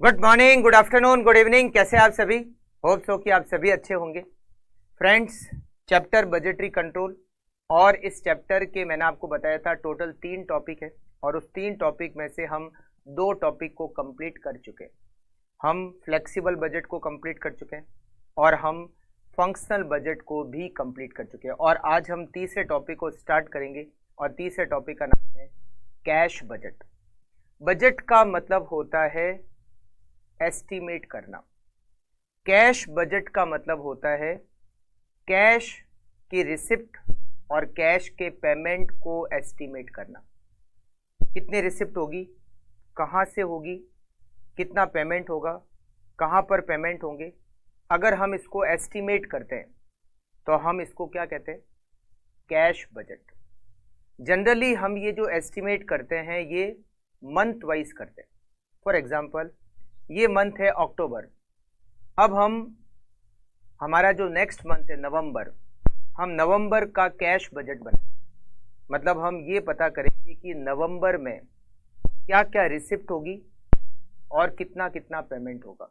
Good morning, good afternoon, good evening. कैसे आप सभी? होप सो कि आप सभी अच्छे होंगे। फ्रेंड्स, चैप्टर बजटरी कंट्रोल, और इस चैप्टर के मैंने आपको बताया था टोटल 3 टॉपिक है, और उस 3 टॉपिक में से हम 2 टॉपिक को कंप्लीट कर चुके हैं। हम फ्लेक्सिबल बजट को कंप्लीट कर चुके हैं और हम फंक्शनल बजट को भी कंप्लीट कर चुके हैं, और आज हम तीसरे टॉपिक को स्टार्ट करेंगे, और तीसरे टॉपिक का नाम है कैश बजट। बजट का मतलब होता है एस्टीमेट करना। कैश बजट का मतलब होता है कैश की रिसिप्ट और कैश के पेमेंट को एस्टीमेट करना। कितनी रिसिप्ट होगी, कहाँ से होगी, कितना पेमेंट होगा, कहाँ पर पेमेंट होंगे। अगर हम इसको एस्टीमेट करते हैं तो हम इसको क्या कहते हैं? Cash budget. जनरली हम ये जो एस्टीमेट करते हैं ये मंथ वाइज करते हैं। फॉर एग्जांपल, ये मंथ है अक्टूबर। अब हमारा जो नेक्स्ट मंथ है नवंबर, हम नवंबर का कैश बजट बनाएं। मतलब हम ये पता करेंगे कि नवंबर में क्या क्या रिसिप्ट होगी और कितना कितना पेमेंट होगा।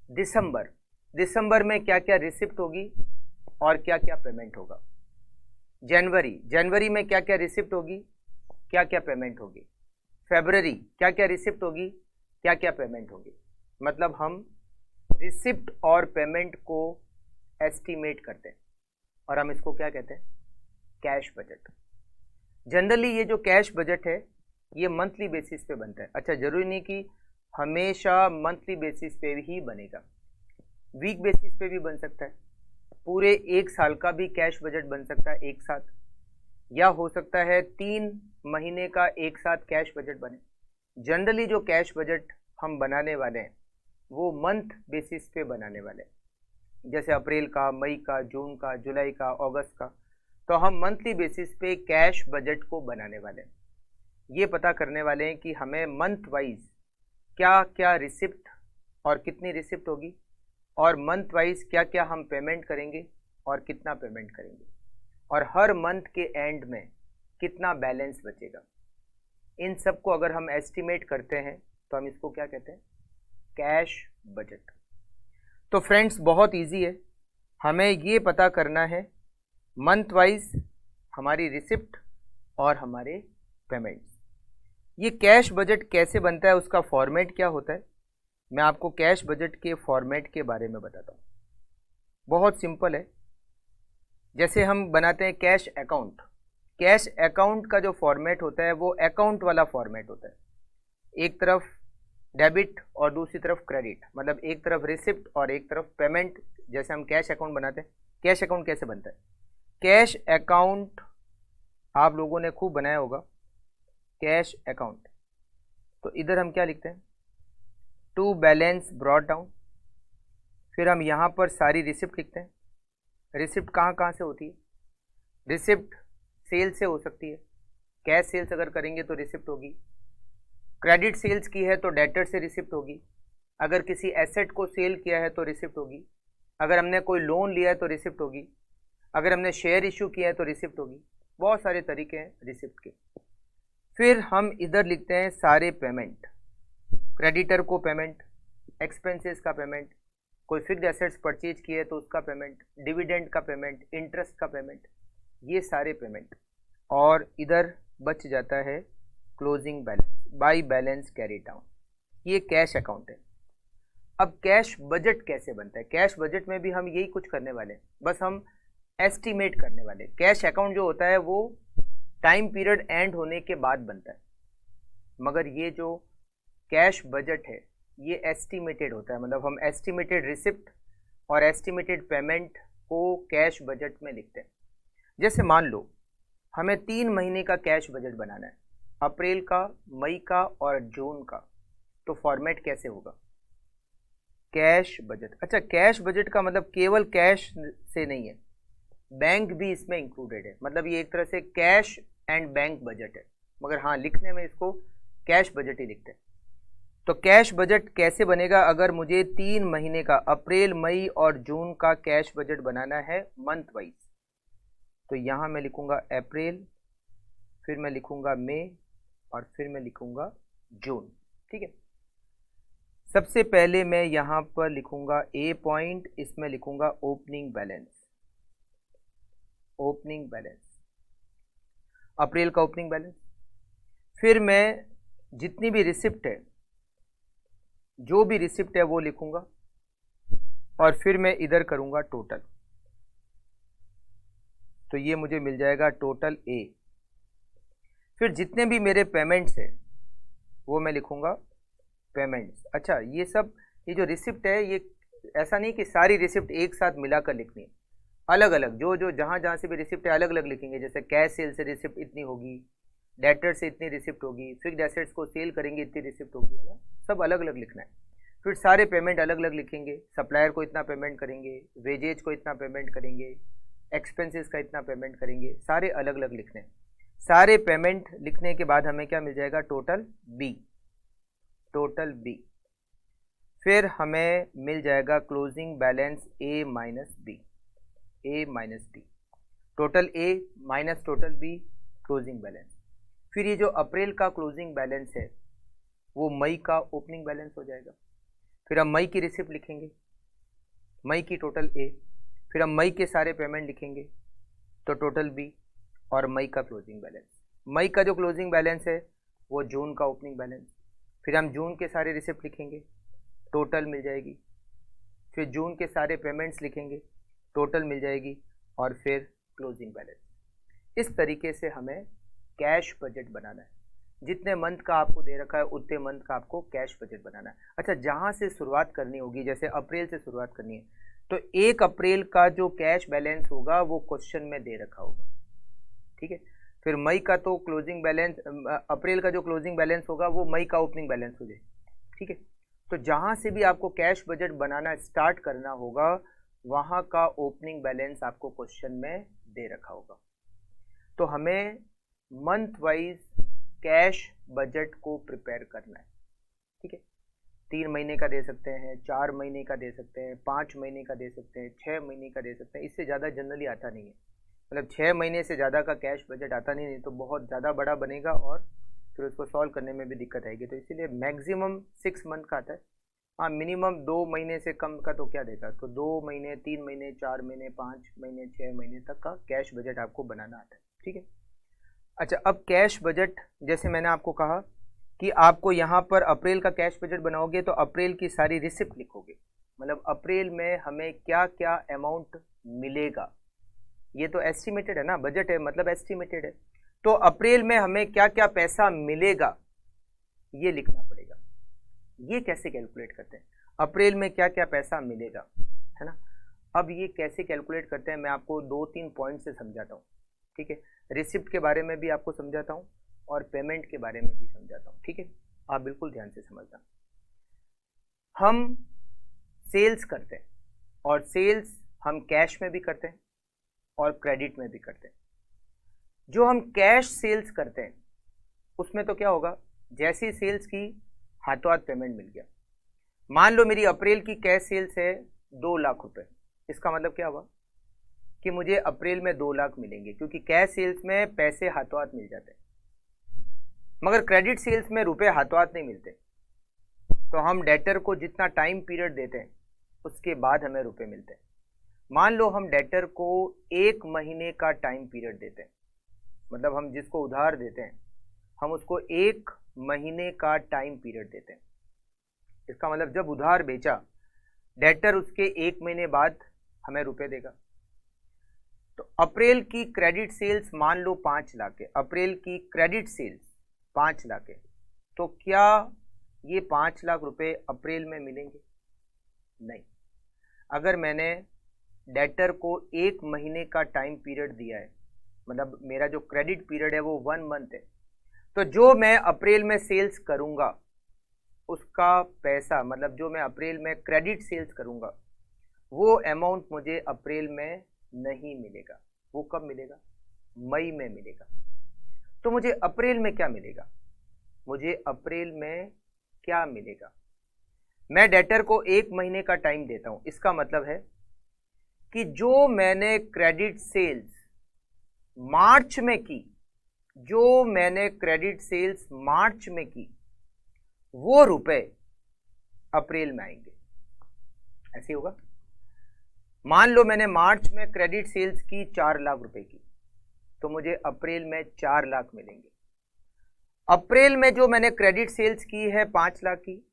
दिसंबर में क्या क्या रिसिप्ट होगी और क्या क्या पेमेंट होगा। जनवरी में क्या क्या रिसिप्ट होगी, क्या क्या पेमेंट होगी। फरवरी क्या क्या रिसिप्ट होगी, क्या क्या पेमेंट होगी। मतलब हम रिसिप्ट और पेमेंट को एस्टीमेट करते हैं, और हम इसको क्या कहते हैं? Cash budget. जनरली ये जो कैश बजट है ये मंथली बेसिस पे बनता है। अच्छा, जरूरी नहीं कि हमेशा मंथली बेसिस पे ही बनेगा, वीक बेसिस पे भी बन सकता है। पूरे 1 साल का भी कैश बजट बन सकता है एक साथ, या हो सकता है 3 महीने का एक साथ कैश बजट बने। जनरली जो कैश बजट हम बनाने वाले हैं वो मंथ बेसिस पे बनाने वाले हैं, जैसे अप्रैल का, मई का, जून का, जुलाई का, अगस्त का। तो हम मंथली बेसिस पे कैश बजट को बनाने वाले हैं। ये पता करने वाले हैं कि हमें मंथ वाइज क्या क्या रिसिप्ट और कितनी रिसिप्ट होगी, और मंथ वाइज क्या क्या हम पेमेंट करेंगे और कितना पेमेंट करेंगे, और हर मंथ के एंड में कितना बैलेंस बचेगा। इन सब को अगर हम एस्टिमेट करते हैं तो हम इसको क्या कहते हैं? Cash budget. तो फ्रेंड्स, बहुत इजी है। हमें ये पता करना है मंथ वाइज हमारी रिसिप्ट और हमारे पेमेंट्स। ये कैश बजट कैसे बनता है, उसका फॉर्मेट क्या होता है, मैं आपको कैश बजट के फॉर्मेट के बारे में बताता हूँ। बहुत सिंपल है। जैसे हम बनाते हैं कैश अकाउंट। कैश अकाउंट का जो फॉर्मेट होता है वो अकाउंट वाला फॉर्मेट होता है। एक तरफ डेबिट और दूसरी तरफ क्रेडिट, मतलब एक तरफ रिसिप्ट और एक तरफ पेमेंट। जैसे हम कैश अकाउंट बनाते हैं। कैश अकाउंट कैसे बनता है? कैश अकाउंट आप लोगों ने खूब बनाया होगा, कैश अकाउंट। तो इधर हम क्या लिखते हैं? To balance brought down. फिर हम यहाँ पर सारी रिसिप्ट लिखते हैं। रिसिप्ट कहाँ कहाँ से होती है? रिसिप्ट सेल से हो सकती है, कैश सेल्स अगर करेंगे तो रिसिप्ट होगी। क्रेडिट सेल्स की है तो डेटर से रिसिप्ट होगी। अगर किसी एसेट को सेल किया है तो रिसिप्ट होगी। अगर हमने कोई लोन लिया है तो रिसिप्ट होगी। अगर हमने शेयर इशू किया है तो रिसिप्ट होगी। बहुत सारे तरीके हैं रिसिप्ट के। फिर हम इधर लिखते हैं सारे पेमेंट। क्रेडिटर को पेमेंट, एक्सपेंसेस का पेमेंट, कोई फिक्स्ड एसेट्स परचेज किए तो उसका पेमेंट, डिविडेंड का पेमेंट, इंटरेस्ट का पेमेंट, ये सारे पेमेंट। और इधर बच जाता है closing balance, by balance carry down. ये कैश अकाउंट है। अब कैश बजट कैसे बनता है? कैश बजट में भी हम यही कुछ करने वाले हैं, बस हम एस्टिमेट करने वाले हैं। कैश अकाउंट जो होता है वो टाइम पीरियड एंड होने के बाद बनता है, मगर ये जो कैश बजट है ये एस्टिमेटेड होता है। मतलब हम एस्टिमेटेड रिसिप्ट और एस्टिमेटेड पेमेंट को कैश बजट में लिखते हैं। जैसे मान लो हमें 3 महीने का कैश बजट बनाना है, अप्रैल का, मई का और जून का। तो फॉर्मेट कैसे होगा? Cash budget. अच्छा, कैश बजट का मतलब केवल कैश से नहीं है, बैंक भी इसमें इंक्लूडेड है। मतलब ये एक तरह से कैश एंड बैंक बजट है, मगर हाँ, लिखने में इसको कैश बजट ही लिखते हैं। तो कैश बजट कैसे बनेगा? अगर मुझे 3 महीने का अप्रैल, मई और जून का कैश बजट बनाना है मंथ वाइज, तो यहाँ मैं लिखूंगा अप्रैल, फिर मैं लिखूंगा मई, और फिर मैं लिखूंगा जून। ठीक है। सबसे पहले मैं यहां पर लिखूंगा ए पॉइंट, इसमें लिखूंगा ओपनिंग बैलेंस, ओपनिंग बैलेंस, अप्रैल का ओपनिंग बैलेंस। फिर मैं जितनी भी रिसिप्ट है, जो भी रिसिप्ट है वो लिखूंगा, और फिर मैं इधर करूंगा टोटल, तो ये मुझे मिल जाएगा टोटल ए। फिर जितने भी मेरे पेमेंट्स हैं वो मैं लिखूंगा पेमेंट्स। अच्छा, ये सब, ये जो रिसिप्ट है, ये ऐसा नहीं कि सारी रिसिप्ट एक साथ मिलाकर लिखनी है, अलग अलग जो जो जहाँ जहाँ से भी रिसिप्ट है अलग अलग लिखेंगे। जैसे कैश सेल से रिसिप्ट इतनी होगी, डेटर से इतनी रिसिप्ट होगी, फिक्स्ड एसेट्स को सेल करेंगे इतनी रिसिप्ट होगी, है ना, सब अलग अलग लिखना है। फिर सारे पेमेंट अलग अलग लिखेंगे, सप्लायर को इतना पेमेंट करेंगे, वेजेज को इतना पेमेंट करेंगे, एक्सपेंसेस का इतना पेमेंट करेंगे, सारे अलग अलग लिखने हैं। सारे पेमेंट लिखने के बाद हमें क्या मिल जाएगा, टोटल बी, टोटल बी। फिर हमें मिल जाएगा closing balance A minus B, A minus B, total A minus total B, closing balance. फिर ये जो अप्रैल का क्लोजिंग बैलेंस है वो मई का ओपनिंग बैलेंस हो जाएगा। फिर हम मई की रिसिप्ट लिखेंगे, मई की टोटल ए, फिर हम मई के सारे पेमेंट लिखेंगे तो टोटल बी, और मई का क्लोजिंग बैलेंस। मई का जो क्लोजिंग बैलेंस है वो जून का ओपनिंग बैलेंस। फिर हम जून के सारे रिसिप्ट लिखेंगे, टोटल मिल जाएगी। फिर जून के सारे पेमेंट्स लिखेंगे, टोटल मिल जाएगी, और फिर क्लोजिंग बैलेंस। इस तरीके से हमें कैश बजट बनाना है। जितने मंथ का आपको दे रखा है उतने मंथ का आपको कैश बजट बनाना है। अच्छा, जहाँ से शुरुआत करनी होगी, जैसे अप्रैल से शुरुआत करनी है, तो 1 अप्रैल का जो कैश बैलेंस होगा वो क्वेश्चन में दे रखा होगा, ठीक है। फिर मई का तो क्लोजिंग बैलेंस, अप्रैल का जो क्लोजिंग बैलेंस होगा वो मई का ओपनिंग बैलेंस हो जाए, ठीक है। तो जहाँ से भी आपको कैश बजट बनाना स्टार्ट करना होगा वहाँ का ओपनिंग बैलेंस आपको क्वेश्चन में दे रखा होगा। तो हमें मंथ वाइज कैश बजट को प्रिपेयर करना है, ठीक है। 3 महीने का दे सकते हैं, 4 महीने का दे सकते हैं, 5 महीने का दे सकते हैं, 6 महीने का दे सकते हैं। इससे ज़्यादा जनरली आता नहीं है, मतलब 6 महीने से ज़्यादा का कैश बजट आता नहीं तो बहुत ज़्यादा बड़ा बनेगा और फिर उसको सॉल्व करने में भी दिक्कत आएगी। तो इसीलिए मैक्सिमम 6 मंथ का आता है। हाँ, मिनिमम 2 महीने से कम का तो क्या देगा, तो 2 महीने, 3 महीने, 4 महीने, 5 महीने, 6 महीने तक का कैश बजट आपको बनाना आता है, ठीक है। अच्छा, अब कैश बजट, जैसे मैंने आपको कहा कि आपको यहाँ पर अप्रैल का कैश बजट बनाओगे तो अप्रैल की सारी रिसिप्ट लिखोगे, मतलब अप्रैल में हमें क्या क्या अमाउंट मिलेगा। ये तो एस्टिमेटेड है ना, बजट है मतलब एस्टिमेटेड है, तो अप्रैल में हमें क्या क्या पैसा मिलेगा ये लिखना पड़ेगा। ये कैसे कैलकुलेट करते हैं, अप्रैल में क्या क्या पैसा मिलेगा, है ना। अब ये कैसे कैलकुलेट करते हैं मैं आपको 2-3 पॉइंट से समझाता हूँ, ठीक है। रिसिप्ट के बारे में भी आपको समझाता हूँ और पेमेंट के बारे में भी समझाता हूँ, ठीक है। आप बिल्कुल ध्यान से समझना। हम सेल्स करते हैं और सेल्स हम कैश में भी करते हैं और क्रेडिट में भी करते हैं। जो हम कैश सेल्स करते हैं उसमें तो क्या होगा, जैसी सेल्स की हाथों हाथ पेमेंट मिल गया। मान लो मेरी अप्रैल की कैश सेल्स है 2 लाख रुपए, इसका मतलब क्या हुआ कि मुझे अप्रैल में 2 लाख मिलेंगे, क्योंकि कैश सेल्स में पैसे हाथों हाथ मिल जाते हैं, मगर क्रेडिट सेल्स में रुपए हाथों हाथ नहीं मिलते। तो हम डेटर को जितना टाइम पीरियड देते हैं उसके बाद हमें रुपए मिलते हैं। मान लो हम डेटर को 1 महीने का टाइम पीरियड देते हैं, मतलब हम जिसको उधार देते हैं हम उसको 1 महीने का टाइम पीरियड देते हैं। इसका मतलब जब उधार बेचा डेटर उसके 1 महीने बाद हमें रुपए देगा। तो अप्रैल की क्रेडिट सेल्स मान लो 5 लाख है, अप्रैल की क्रेडिट सेल्स 5 लाख है, तो क्या ये 5 लाख रुपए अप्रैल में मिलेंगे? नहीं। अगर मैंने डेटर को 1 महीने का टाइम पीरियड दिया है, मतलब मेरा जो क्रेडिट पीरियड है वो 1 मंथ है, तो जो मैं अप्रैल में सेल्स करूंगा उसका पैसा, मतलब जो मैं अप्रैल में क्रेडिट सेल्स करूंगा वो अमाउंट मुझे अप्रैल में नहीं मिलेगा। वो कब मिलेगा? मई में मिलेगा। तो मुझे अप्रैल में क्या मिलेगा? मुझे अप्रैल में क्या मिलेगा? मैं डेटर को 1 महीने का टाइम देता हूं, इसका मतलब है कि जो मैंने क्रेडिट सेल्स मार्च में की, जो मैंने क्रेडिट सेल्स मार्च में की वो रुपए अप्रैल में आएंगे, ऐसे होगा। मान लो मैंने मार्च में क्रेडिट सेल्स की 4 लाख रुपए की, तो मुझे अप्रैल में 4 लाख मिलेंगे। अप्रैल में जो मैंने क्रेडिट सेल्स की है 5 लाख की,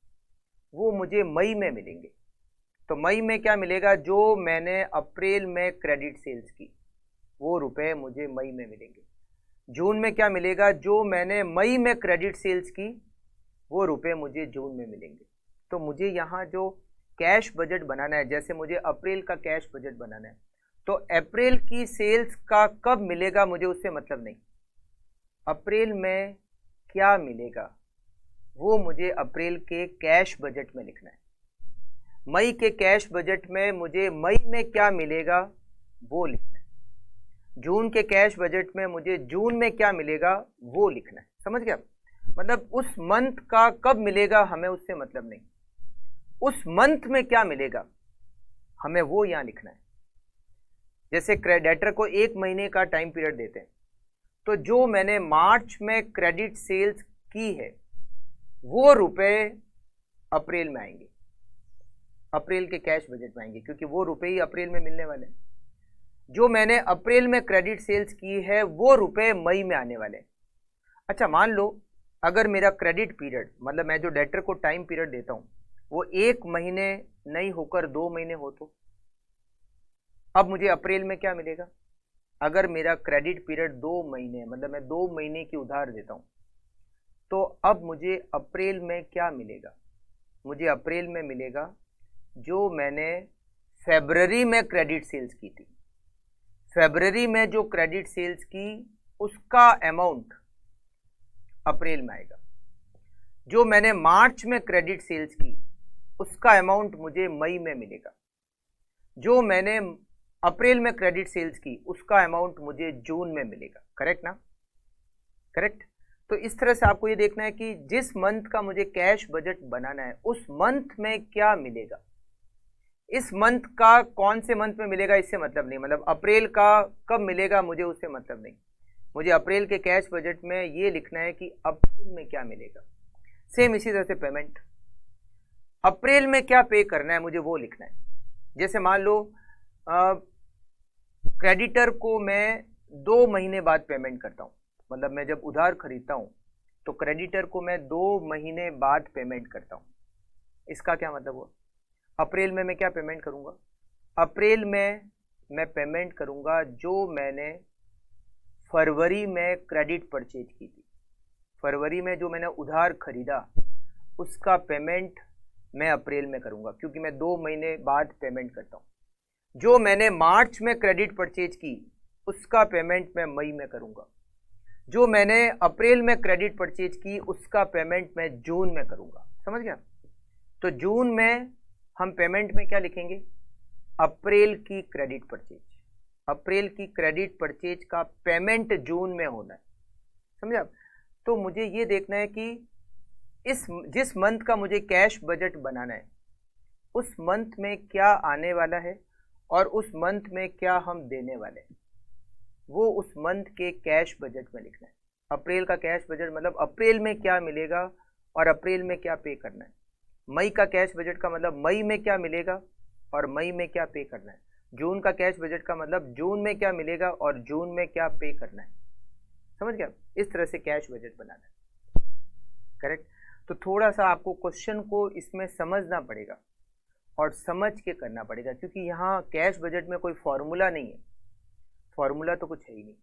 वो मुझे मई में मिलेंगे। तो मई में क्या मिलेगा, जो मैंने अप्रैल में क्रेडिट सेल्स की वो रुपए मुझे मई में मिलेंगे। जून में क्या मिलेगा, जो मैंने मई में क्रेडिट सेल्स की वो रुपए मुझे जून में मिलेंगे। तो मुझे यहाँ जो कैश बजट बनाना है, जैसे मुझे अप्रैल का कैश बजट बनाना है, तो अप्रैल की सेल्स का कब मिलेगा मुझे उससे मतलब नहीं। अप्रैल में क्या मिलेगा वो मुझे अप्रैल के कैश बजट में लिखना है। मई के कैश बजट में मुझे मई में क्या मिलेगा वो लिखना है। जून के कैश बजट में मुझे जून में क्या मिलेगा वो लिखना है। समझ गया? मतलब उस मंथ का कब मिलेगा हमें उससे मतलब नहीं, उस मंथ में क्या मिलेगा हमें वो यहां लिखना है। जैसे क्रेडिटर को 1 महीने का टाइम पीरियड देते हैं, तो जो मैंने मार्च में क्रेडिट सेल्स की है वो रुपए अप्रैल में आएंगे, अप्रैल के कैश बजट में आएंगे, क्योंकि वो रुपए ही अप्रैल में मिलने वाले हैं। जो मैंने अप्रैल में क्रेडिट सेल्स की है वो रुपए मई में आने वाले हैं। अच्छा, मान लो अगर मेरा क्रेडिट पीरियड, मतलब मैं जो डेटर को टाइम पीरियड देता हूं वो 1 महीने नहीं होकर 2 महीने हो, तो अब मुझे अप्रैल में क्या मिलेगा। अगर मेरा क्रेडिट पीरियड 2 महीने, मतलब मैं 2 महीने की उधार देता हूं, तो अब मुझे अप्रैल में क्या मिलेगा, मुझे अप्रैल में मिलेगा जो मैंने फरवरी में क्रेडिट सेल्स की थी। फरवरी में जो क्रेडिट सेल्स की उसका अमाउंट अप्रैल में आएगा। जो मैंने मार्च में क्रेडिट सेल्स की उसका अमाउंट मुझे मई में मिलेगा। जो मैंने अप्रैल में क्रेडिट सेल्स की उसका अमाउंट मुझे जून में मिलेगा। करेक्ट ना? करेक्ट। तो इस तरह से आपको ये देखना है कि जिस मंथ का मुझे कैश बजट बनाना है उस मंथ में क्या मिलेगा। इस मंथ का कौन से मंथ में मिलेगा इससे मतलब नहीं, मतलब अप्रैल का कब मिलेगा मुझे उससे मतलब नहीं। मुझे अप्रैल के कैश बजट में ये लिखना है कि अप्रैल में क्या मिलेगा। सेम इसी तरह से पेमेंट, अप्रैल में क्या पे करना है मुझे वो लिखना है। जैसे मान लो क्रेडिटर को मैं 2 महीने बाद पेमेंट करता हूँ, मतलब मैं जब उधार खरीदता हूँ तो क्रेडिटर को मैं 2 महीने बाद पेमेंट करता हूँ। इसका क्या मतलब हुआ, अप्रैल में मैं क्या पेमेंट करूँगा, अप्रैल में मैं पेमेंट करूँगा जो मैंने फरवरी में क्रेडिट परचेज की थी। फरवरी में जो मैंने उधार खरीदा उसका पेमेंट मैं अप्रैल में करूँगा, क्योंकि मैं 2 महीने बाद पेमेंट करता हूँ। जो मैंने मार्च में क्रेडिट परचेज की उसका पेमेंट मैं मई में करूँगा। जो मैंने अप्रैल में क्रेडिट परचेज की उसका पेमेंट मैं जून में करूँगा। समझ गया? तो जून में हम पेमेंट में क्या लिखेंगे, अप्रैल की क्रेडिट परचेज। अप्रैल की क्रेडिट परचेज का पेमेंट जून में होना है। समझा? तो मुझे ये देखना है कि जिस मंथ का मुझे कैश बजट बनाना है उस मंथ में क्या आने वाला है और उस मंथ में क्या हम देने वाले हैं, वो उस मंथ के कैश बजट में लिखना है। अप्रैल का कैश बजट मतलब अप्रैल में क्या मिलेगा और अप्रैल में क्या पे करना है। मई का कैश बजट का मतलब मई में क्या मिलेगा और मई में क्या पे करना है। जून का कैश बजट का मतलब जून में क्या मिलेगा और जून में क्या पे करना है। समझ गया? इस तरह से कैश बजट बनाना है। करेक्ट? तो थोड़ा सा आपको क्वेश्चन को इसमें समझना पड़ेगा और समझ के करना पड़ेगा, क्योंकि यहाँ कैश बजट में कोई फॉर्मूला नहीं है। फॉर्मूला तो कुछ है ही नहीं।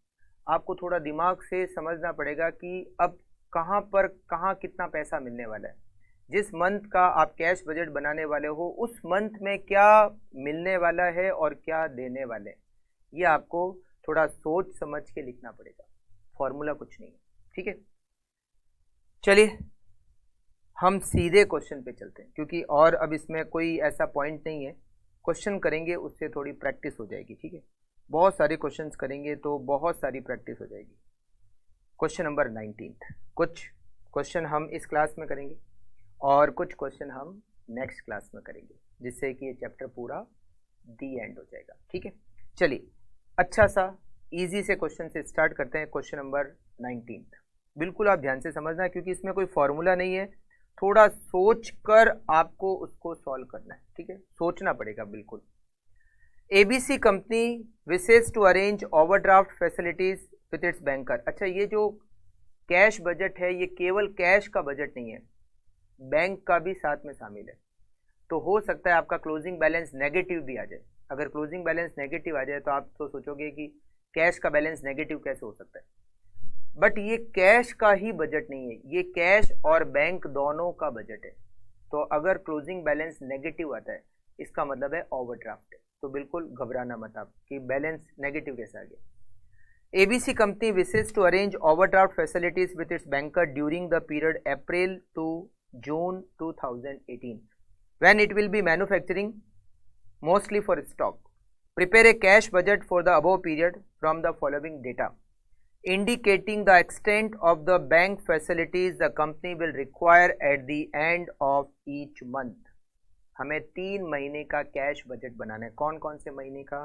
आपको थोड़ा दिमाग से समझना पड़ेगा कि अब कहाँ पर कहाँ कितना पैसा मिलने वाला है। जिस मंथ का आप कैश बजट बनाने वाले हो उस मंथ में क्या मिलने वाला है और क्या देने वाले हैं, ये आपको थोड़ा सोच समझ के लिखना पड़ेगा। फॉर्मूला कुछ नहीं है। ठीक है, चलिए हम सीधे क्वेश्चन पे चलते हैं, क्योंकि और अब इसमें कोई ऐसा पॉइंट नहीं है। क्वेश्चन करेंगे उससे थोड़ी प्रैक्टिस हो जाएगी। ठीक है, बहुत सारे क्वेश्चंस करेंगे तो बहुत सारी प्रैक्टिस हो जाएगी। क्वेश्चन नंबर 19, कुछ क्वेश्चन हम इस क्लास में करेंगे और कुछ क्वेश्चन हम नेक्स्ट क्लास में करेंगे, जिससे कि ये चैप्टर पूरा दी एंड हो जाएगा। ठीक है, चलिए अच्छा सा इजी से क्वेश्चन से स्टार्ट करते हैं। क्वेश्चन नंबर 19 बिल्कुल आप ध्यान से समझना, क्योंकि इसमें कोई फॉर्मूला नहीं है, थोड़ा सोच कर आपको उसको सॉल्व करना है, ठीक है, सोचना पड़ेगा बिल्कुल। ABC company wishes to arrange overdraft facilities with its banker. अच्छा, ये जो कैश बजट है ये केवल कैश का बजट नहीं है, बैंक का भी साथ में शामिल है। तो हो सकता है आपका क्लोजिंग बैलेंस नेगेटिव भी आ जाए। अगर क्लोजिंग बैलेंस नेगेटिव आ जाए तो आप तो सोचोगे कि कैश का बैलेंस नेगेटिव कैसे हो सकता है, बट ये कैश का ही बजट नहीं है, ये कैश और बैंक दोनों का बजट है। तो अगर क्लोजिंग बैलेंस नेगेटिव आता है इसका मतलब है ओवरड्राफ्ट है। तो बिल्कुल घबराना मत आप कि बैलेंस नेगेटिव कैसे आ गया। ABC company wishes to arrange overdraft facilities with its banker during the period April to June 2018 when it will be manufacturing mostly for stock. Prepare a cash budget for the above period from the following data indicating the extent of the bank facilities the company will require at the end of each month. हमें 3 महीने का cash budget बनाना है। कौन कौन से महीने का?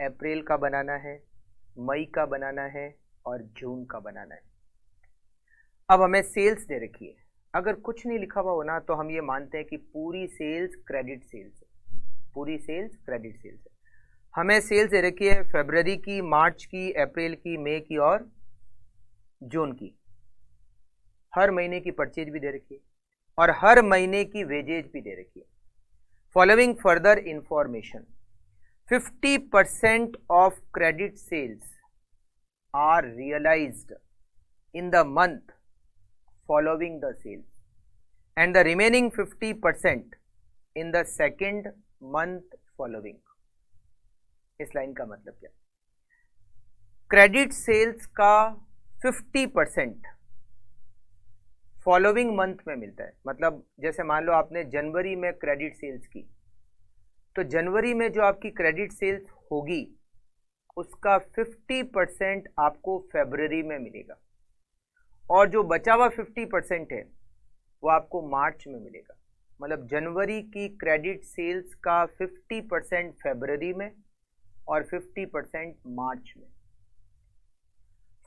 अप्रैल का बनाना है, मई का बनाना है और जून का बनाना है। अब हमें सेल्स दे रखी है, अगर कुछ नहीं लिखा हुआ हो ना तो हम ये मानते हैं कि पूरी सेल्स क्रेडिट सेल्स है, पूरी सेल्स क्रेडिट सेल्स है। हमें सेल्स दे रखी है फरवरी की, मार्च की, अप्रैल की, मई की और जून की। हर महीने की परचेज भी दे रखी है और हर महीने की वेजेज भी दे रखी है। Following further information, 50% of credit sales are realised in the month following the sales and the remaining 50% in the second month following। इस लाइन का मतलब क्या? क्रेडिट सेल्स का 50% फॉलोइंग मंथ में मिलता है। मतलब जैसे मान लो आपने जनवरी में क्रेडिट सेल्स की, तो जनवरी में जो आपकी क्रेडिट सेल्स होगी उसका 50% आपको फरवरी में मिलेगा और जो बचा हुआ 50% है वो आपको मार्च में मिलेगा। मतलब जनवरी की क्रेडिट सेल्स का 50% फरवरी में और 50% मार्च में।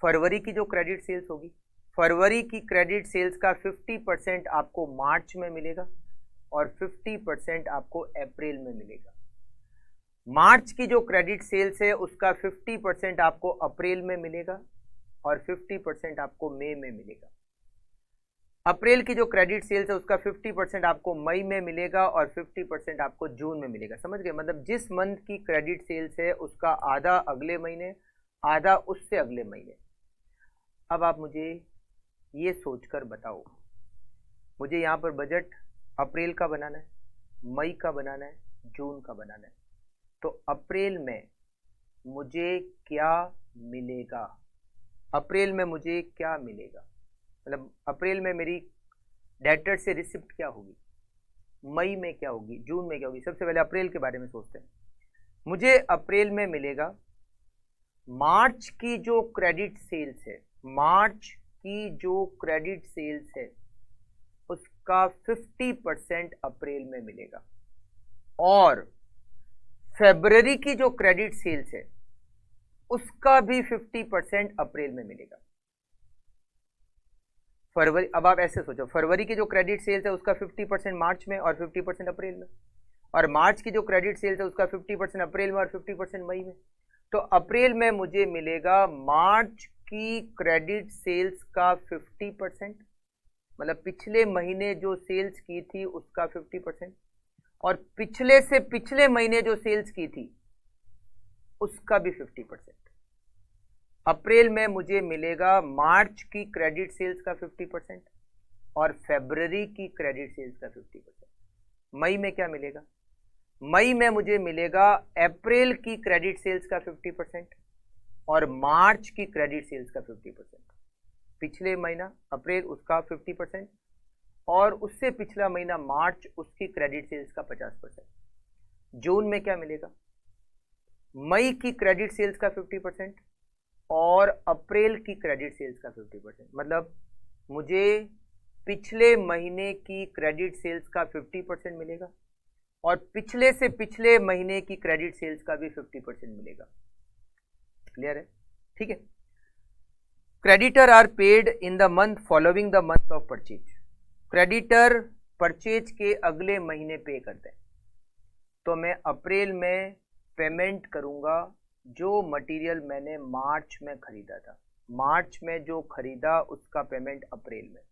फरवरी की जो क्रेडिट सेल्स होगी, फरवरी की क्रेडिट सेल्स का 50% आपको मार्च में मिलेगा और 50% आपको अप्रैल में मिलेगा। मार्च की जो क्रेडिट सेल्स है उसका 50% आपको अप्रैल में मिलेगा और 50% आपको मई में मिलेगा। अप्रैल की जो क्रेडिट सेल्स है उसका 50% आपको मई में मिलेगा और 50% आपको जून में मिलेगा। समझ गए? मतलब जिस मंथ की क्रेडिट सेल्स है उसका आधा अगले महीने, आधा उससे अगले महीने। अब आप मुझे ये सोचकर बताओ, मुझे यहाँ पर बजट अप्रैल का बनाना है, मई का बनाना है, जून का बनाना है। तो अप्रैल में मुझे क्या मिलेगा? अप्रैल में मुझे क्या मिलेगा? मतलब अप्रैल में मेरी डेटर से रिसिप्ट क्या होगी, मई में क्या होगी, जून में क्या होगी? सबसे पहले अप्रैल के बारे में सोचते हैं। मुझे अप्रैल में मिलेगा मार्च की जो क्रेडिट सेल्स है, मार्च की जो क्रेडिट सेल्स है उसका 50% अप्रैल में मिलेगा और फरवरी की जो क्रेडिट सेल्स है उसका भी 50% अप्रैल में मिलेगा। फरवरी, अब आप ऐसे सोचो, फरवरी की जो क्रेडिट सेल्स है उसका 50% मार्च में और 50% अप्रैल में, और मार्च की जो क्रेडिट सेल्स है उसका 50% अप्रैल में और 50% मई में। तो अप्रैल में मुझे मिलेगा मार्च की क्रेडिट सेल्स का 50%, मतलब पिछले महीने जो सेल्स की थी उसका 50%, और पिछले से पिछले महीने जो सेल्स की थी उसका भी 50%। अप्रैल में मुझे मिलेगा मार्च की क्रेडिट सेल्स का 50% और फरवरी की क्रेडिट सेल्स का 50%। मई में क्या मिलेगा? मई में मुझे मिलेगा अप्रैल की क्रेडिट सेल्स का 50% और मार्च की क्रेडिट सेल्स का 50%। पिछले महीना अप्रैल उसका 50% और उससे पिछला महीना मार्च उसकी क्रेडिट सेल्स का 50%। जून में क्या मिलेगा? मई की क्रेडिट सेल्स का 50% और अप्रैल की क्रेडिट सेल्स का 50%। मतलब मुझे पिछले महीने की क्रेडिट सेल्स का 50% मिलेगा और पिछले से पिछले महीने की क्रेडिट सेल्स का भी 50% मिलेगा। क्लियर है? ठीक है। Creditor are paid in the month following the month of purchase. Creditor purchase के अगले महीने पे करते हैं, तो मैं अप्रैल में पेमेंट करूंगा जो मटेरियल मैंने मार्च में खरीदा था। मार्च में जो खरीदा उसका पेमेंट अप्रैल में,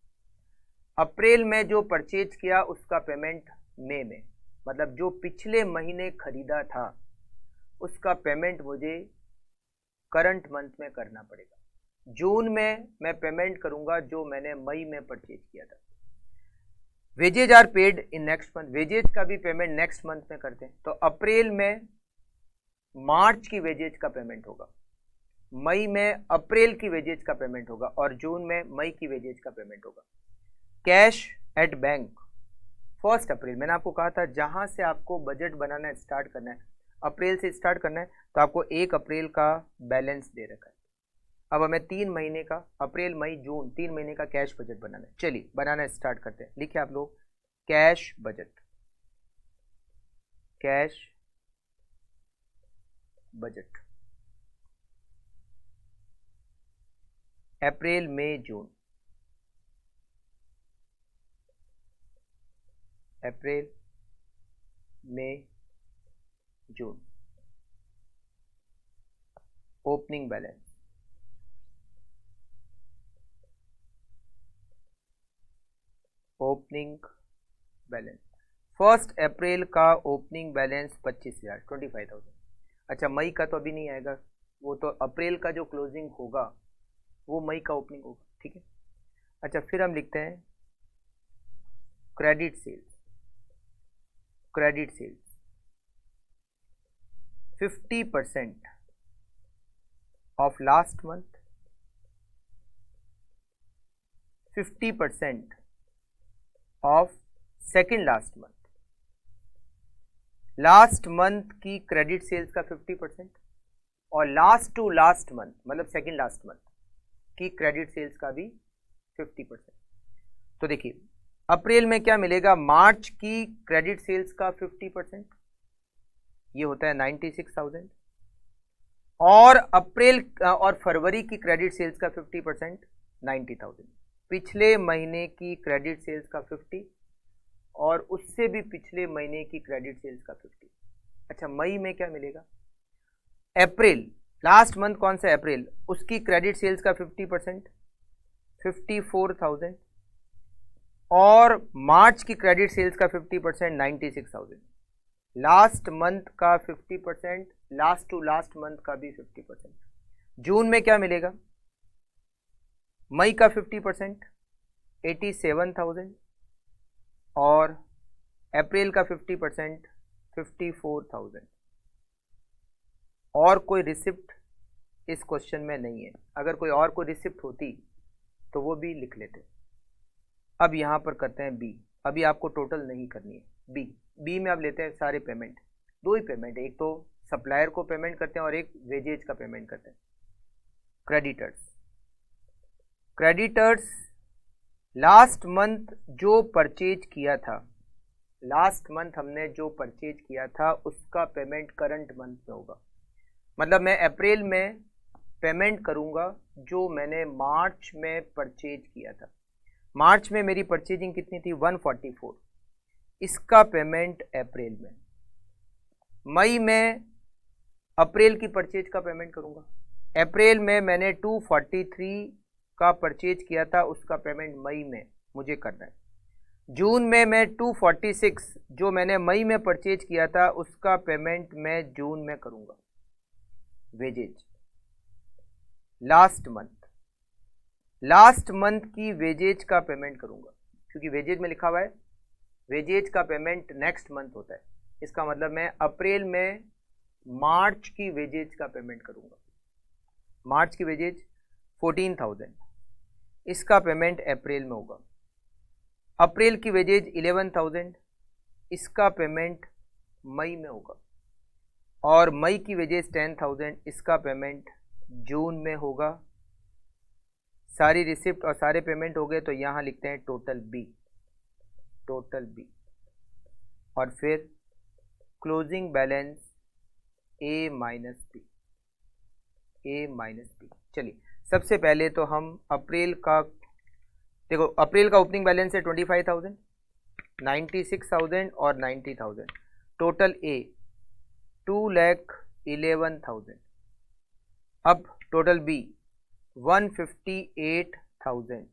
अप्रैल में जो परचेज किया उसका पेमेंट मई में, मतलब जो पिछले महीने खरीदा था उसका पेमेंट मुझे करंट मंथ में करना पड़ेगा। जून में मैं पेमेंट करूंगा जो मैंने मई में परचेज किया था। Wages are paid in next month, wages का भी पेमेंट नेक्स्ट मंथ में करते हैं, तो अप्रैल में मार्च की वेजेज का पेमेंट होगा, मई में अप्रैल की वेजेज का पेमेंट होगा और जून में मई की वेजेज का पेमेंट होगा। कैश एट बैंक 1 अप्रैल, मैंने आपको कहा था जहां से आपको बजट बनाना स्टार्ट करना है, अप्रैल से स्टार्ट करना है, तो आपको 1 अप्रैल का बैलेंस दे रखा है। अब हमें 3 महीने का, अप्रैल मई जून 3 महीने का कैश बजट बनाना है। चलिए बनाना स्टार्ट करते हैं। लिखिए आप लोग कैश बजट, कैश बजट अप्रैल मई जून, अप्रैल मई जून। ओपनिंग बैलेंस, ओपनिंग बैलेंस 1 अप्रैल का ओपनिंग बैलेंस 25,000, 25,000। अच्छा मई का तो अभी नहीं आएगा, वो तो अप्रैल का जो क्लोजिंग होगा वो मई का ओपनिंग होगा, ठीक है। अच्छा फिर हम लिखते हैं credit sales, credit sales 50% of last month, 50% of second last month. Last month की क्रेडिट सेल्स का 50% और लास्ट टू लास्ट मंथ मतलब सेकेंड लास्ट मंथ की क्रेडिट सेल्स का भी 50%। तो देखिए अप्रैल में क्या मिलेगा, मार्च की क्रेडिट सेल्स का 50%, ये होता है 96,000, और अप्रैल और फरवरी की क्रेडिट सेल्स का 50% 90,000, पिछले महीने की क्रेडिट सेल्स का 50 और उससे भी पिछले महीने की क्रेडिट सेल्स का 50। अच्छा मई में क्या मिलेगा, अप्रैल लास्ट मंथ कौन सा अप्रैल, उसकी क्रेडिट सेल्स का 50% 54,000 और मार्च की क्रेडिट सेल्स का 50% 96,000, लास्ट मंथ का 50%, लास्ट टू लास्ट मंथ का भी 50%। जून में क्या मिलेगा, मई का 50% 87,000 और अप्रैल का 50% 54,000। और कोई रिसिप्ट इस क्वेश्चन में नहीं है, अगर कोई और कोई रिसिप्ट होती तो वो भी लिख लेते। अब यहां पर करते हैं बी, अभी आपको टोटल नहीं करनी है। बी में अब लेते हैं सारे पेमेंट, दो ही पेमेंट है, एक तो सप्लायर को पेमेंट करते हैं और एक वेजेज का पेमेंट करते हैं। क्रेडिटर्स, क्रेडिटर्स लास्ट मंथ जो परचेज किया था, लास्ट मंथ हमने जो परचेज किया था उसका पेमेंट करंट मंथ में होगा, मतलब मैं अप्रैल में पेमेंट करूंगा जो मैंने मार्च में परचेज किया था। मार्च में मेरी परचेजिंग कितनी थी 144, इसका पेमेंट अप्रैल में। मई में अप्रैल की परचेज का पेमेंट करूंगा, अप्रैल में मैंने 243 का परचेज किया था उसका पेमेंट मई में मुझे करना है। जून में मैं 246 जो मैंने मई में परचेज किया था उसका पेमेंट मैं जून में करूंगा। Wages last month, last month की वेजेज का पेमेंट करूंगा, क्योंकि वेजेज में लिखा हुआ है वेजेज का पेमेंट नेक्स्ट मंथ होता है, इसका मतलब मैं अप्रैल में मार्च की वेजेज का पेमेंट करूंगा। मार्च की वेजेज 14,000, इसका पेमेंट अप्रैल में होगा। अप्रैल की वेजेज 11,000, इसका पेमेंट मई में होगा। और मई की वेजेज 10,000, इसका पेमेंट जून में होगा। सारी रिसिप्ट और सारे पेमेंट हो गए तो यहाँ लिखते हैं टोटल बी, टोटल बी, और फिर closing balance A minus B, A minus B. चलिए सबसे पहले तो हम अप्रैल का देखो अप्रैल का ओपनिंग बैलेंस है 25,000, 96,000 और 90,000, टोटल ए 2,11,000। अब total B 158,000,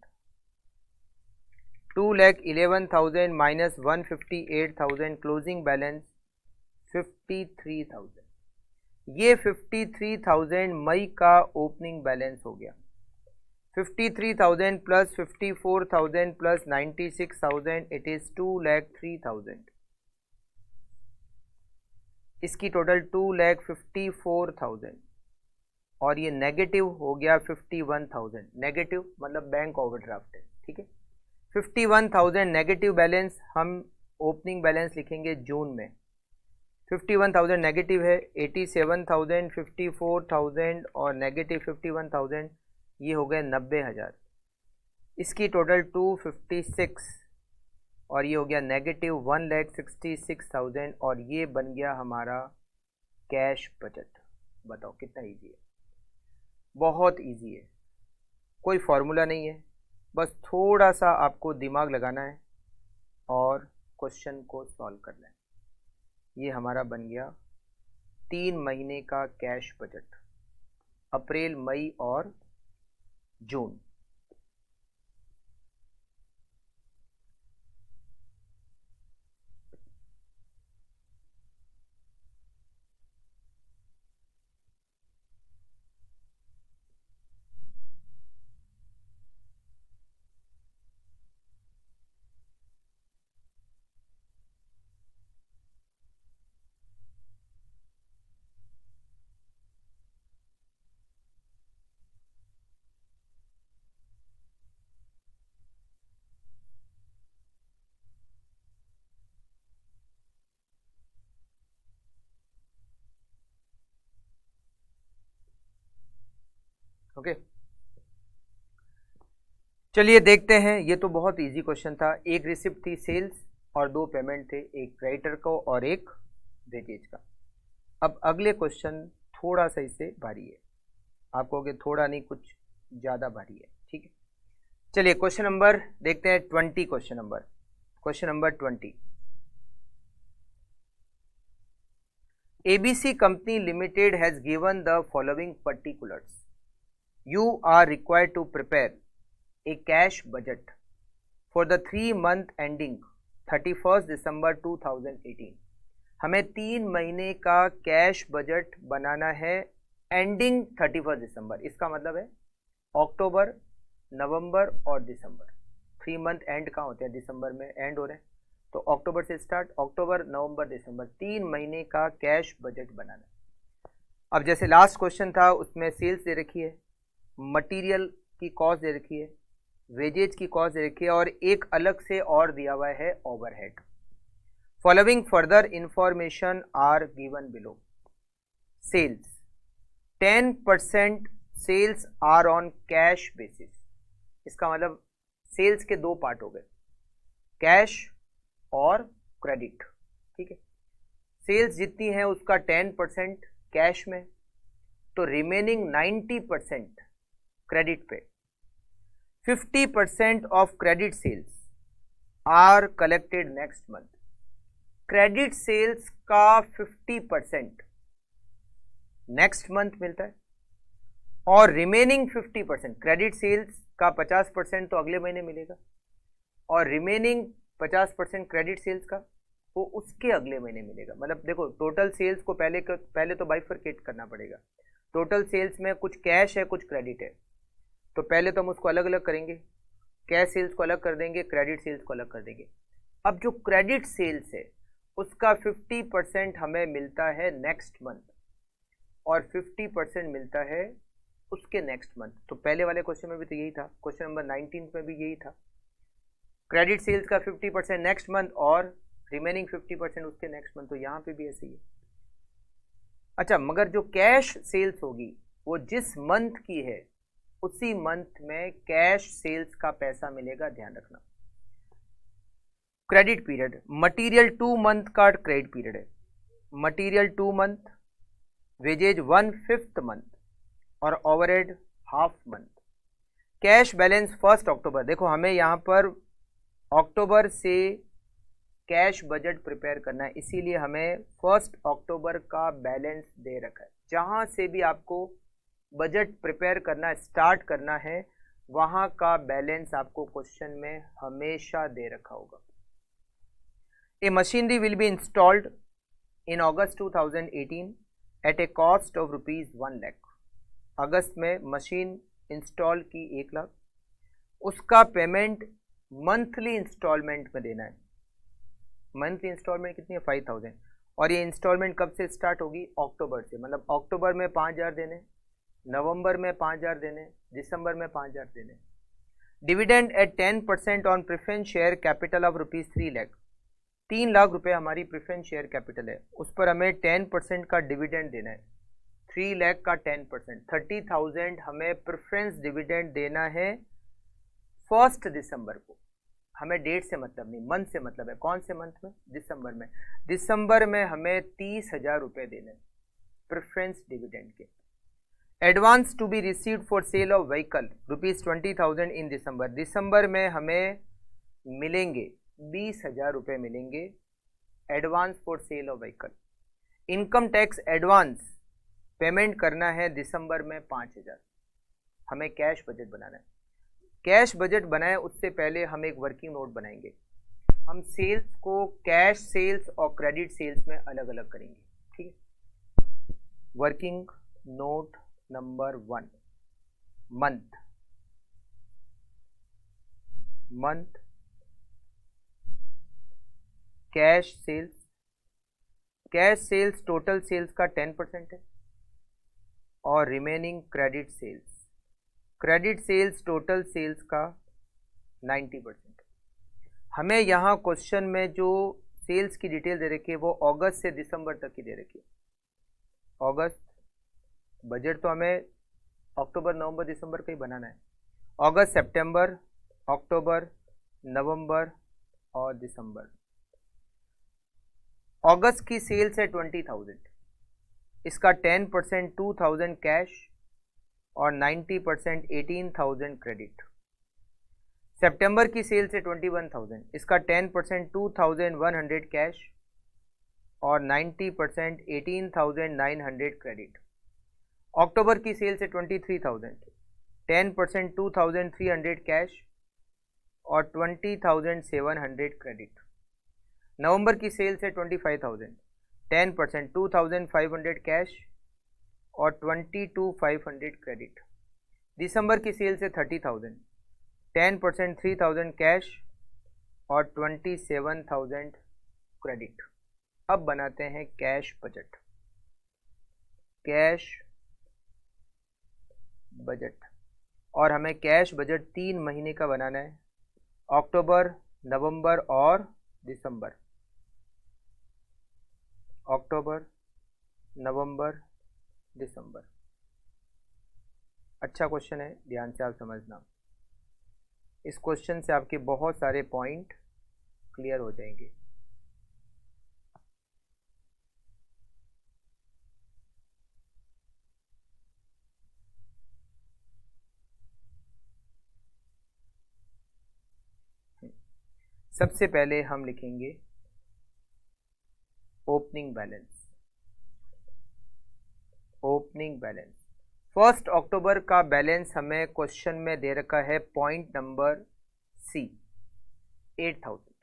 2,11,000 minus 158,000, closing balance 53,000। ये 53,000 मई का ओपनिंग बैलेंस हो गया। 53,000 प्लस 54,000 प्लस 96,000, इट इज 2,03,000। इसकी टोटल 2,54,000 और ये नेगेटिव हो गया 51,000। नेगेटिव मतलब बैंक ओवरड्राफ्ट है, ठीक है। 51,000 नेगेटिव बैलेंस हम ओपनिंग बैलेंस लिखेंगे जून में। 51,000 नेगेटिव है, 87,000, 54,000 और नेगेटिव 51,000, ये हो गए 90,000। इसकी टोटल 256 और ये हो गया नेगेटिव 1,66,000 और ये बन गया हमारा कैश बजट। बताओ कितना इजी है, बहुत इजी है, कोई फॉर्मूला नहीं है, बस थोड़ा सा आपको दिमाग लगाना है और क्वेश्चन को सॉल्व करना है। ये हमारा बन गया 3 महीने का कैश बजट, अप्रैल, मई और जून। ओके चलिए देखते हैं। ये तो बहुत इजी क्वेश्चन था। एक रिसिप्ट थी सेल्स और 2 पेमेंट थे, एक क्रेडिटर को और एक वेजेज का। अब अगले क्वेश्चन थोड़ा सा इससे भारी है, आप कहोगे थोड़ा नहीं कुछ ज़्यादा भारी है, ठीक है। चलिए क्वेश्चन नंबर देखते हैं 20। Question number 20। ABC Company Limited has given the following particulars. You are required to prepare a cash budget for the 3 month ending 31st December 2018. हमें 3 महीने का कैश बजट बनाना है एंडिंग 31 दिसंबर। इसका मतलब है अक्टूबर, नवंबर और दिसंबर। 3 मंथ एंड कहाँ होते हैं? दिसंबर में एंड हो रहे हैं, तो अक्टूबर से स्टार्ट, अक्टूबर, नवंबर, दिसंबर, 3 महीने का कैश बजट बनाना है। अब जैसे लास्ट क्वेश्चन था उसमें सेल्स दे रखी है, मटेरियल की कॉस्ट दे रखी है, वेजेज की कॉस्ट दे रखी है और एक अलग से और दिया हुआ है overhead. Following further information are given below. Sales 10% sales are on cash basis. इसका मतलब सेल्स के 2 पार्ट हो गए, कैश और क्रेडिट, ठीक है। सेल्स जितनी है उसका 10% कैश में, तो रिमेनिंग 90% क्रेडिट पे। 50% of credit sales are collected next month. Credit sales का 50% नेक्स्ट मंथ मिलता है और रिमेनिंग 50%, क्रेडिट सेल्स का 50% तो अगले महीने मिलेगा और रिमेनिंग 50% क्रेडिट सेल्स का वो उसके अगले महीने मिलेगा। मतलब देखो टोटल सेल्स को पहले तो बाइफरकेट करना पड़ेगा। टोटल सेल्स में कुछ कैश है कुछ क्रेडिट है, तो पहले तो हम उसको अलग अलग करेंगे, कैश सेल्स को अलग कर देंगे, क्रेडिट सेल्स को अलग कर देंगे। अब जो क्रेडिट सेल्स है उसका 50% हमें मिलता है नेक्स्ट मंथ और 50% मिलता है उसके नेक्स्ट मंथ। तो पहले वाले क्वेश्चन में भी तो यही था, क्वेश्चन नंबर 19 में भी यही था। क्रेडिट सेल्स का 50% नेक्स्ट मंथ और रिमेनिंग 50% उसके नेक्स्ट मंथ, तो यहाँ पे भी ऐसे ही है। अच्छा, मगर जो कैश सेल्स होगी वो जिस मंथ की है उसी मंथ में कैश सेल्स का पैसा मिलेगा, ध्यान रखना। क्रेडिट पीरियड, मटेरियल 2 मंथ का क्रेडिट पीरियड है, मटेरियल 2 मंथ, वेजेज 1/5 मंथ और overhead half month. Cash balance 1 अक्टूबर, देखो हमें यहाँ पर अक्टूबर से कैश बजट प्रिपेयर करना है, इसीलिए हमें 1 अक्टूबर का बैलेंस दे रखा है। जहाँ से भी आपको बजट प्रिपेयर करना स्टार्ट करना है वहाँ का बैलेंस आपको क्वेश्चन में हमेशा दे रखा होगा। A machinery will be installed in August 2018 at a cost of ₹1 lakh. अगस्त में मशीन इंस्टॉल की 1 लाख, उसका पेमेंट मंथली इंस्टॉलमेंट में देना है। मंथली इंस्टॉलमेंट कितनी है? 5000। और ये इंस्टॉलमेंट कब से स्टार्ट होगी? अक्टूबर से। मतलब अक्टूबर में 5000 देने, नवंबर में 5000 देने, दिसंबर में 5000 देने। Dividend at 10% on preference share capital of ₹3 lakh. 3 lakh रुपए हमारी प्रेफरेंस शेयर कैपिटल है, उस पर हमें 10% का डिविडेंड देना है। 3 लाख का 10%, 30,000 हमें प्रेफरेंस डिविडेंड देना है 1 दिसंबर को। हमें डेट से मतलब नहीं, मंथ से मतलब है। कौन से मंथ में? दिसंबर में। दिसंबर में हमें 30,000 रुपये देने प्रेफरेंस डिविडेंड के। Advance to be received for sale of vehicle ₹20,000 in December. दिसंबर में हमें मिलेंगे 20,000 रुपये मिलेंगे advance for sale of vehicle. Income tax advance payment करना है दिसंबर में 5,000। हमें कैश बजट बनाना है। कैश बजट बनाए उससे पहले हम एक वर्किंग नोट बनाएंगे। हम सेल्स को कैश सेल्स और क्रेडिट सेल्स में अलग अलग करेंगे, ठीक है। Working note number 1, month cash sales. Cash sales total sales का 10% है और remaining credit sales. Credit sales total sales का 90%। हमें यहाँ क्वेश्चन में जो सेल्स की डिटेल दे रखी है वो अगस्त से दिसंबर तक की दे रखी है। अगस्त बजट तो हमें अक्टूबर नवंबर दिसंबर का ही बनाना है। अगस्त, सितंबर, अक्टूबर, नवंबर और दिसंबर। अगस्त की सेल्स है 20,000, इसका 10% 2,000 कैश और 90% 18,000 क्रेडिट। सितंबर की सेल्स है 21,000, इसका 10% 2,100 कैश और 90% 18,900 क्रेडिट। अक्टूबर की सेल्स है 23,000, 10% 2,300 कैश और 20,700 क्रेडिट। नवंबर की सेल्स है 25,000, 10% 2,500 कैश और 22,500 क्रेडिट। दिसंबर की सेल्स है 30,000, 10% 3,000 कैश और 27,000 क्रेडिट। अब बनाते हैं कैश बजट। कैश बजट, और हमें कैश बजट 3 महीने का बनाना है, अक्टूबर, नवंबर और दिसंबर। अक्टूबर, नवंबर, दिसंबर। अच्छा क्वेश्चन है, ध्यान से आप समझना। इस क्वेश्चन से आपके बहुत सारे पॉइंट क्लियर हो जाएंगे। सबसे पहले हम लिखेंगे ओपनिंग बैलेंस। ओपनिंग बैलेंस 1 अक्टूबर का बैलेंस हमें क्वेश्चन में दे रखा है पॉइंट नंबर सी 8,000।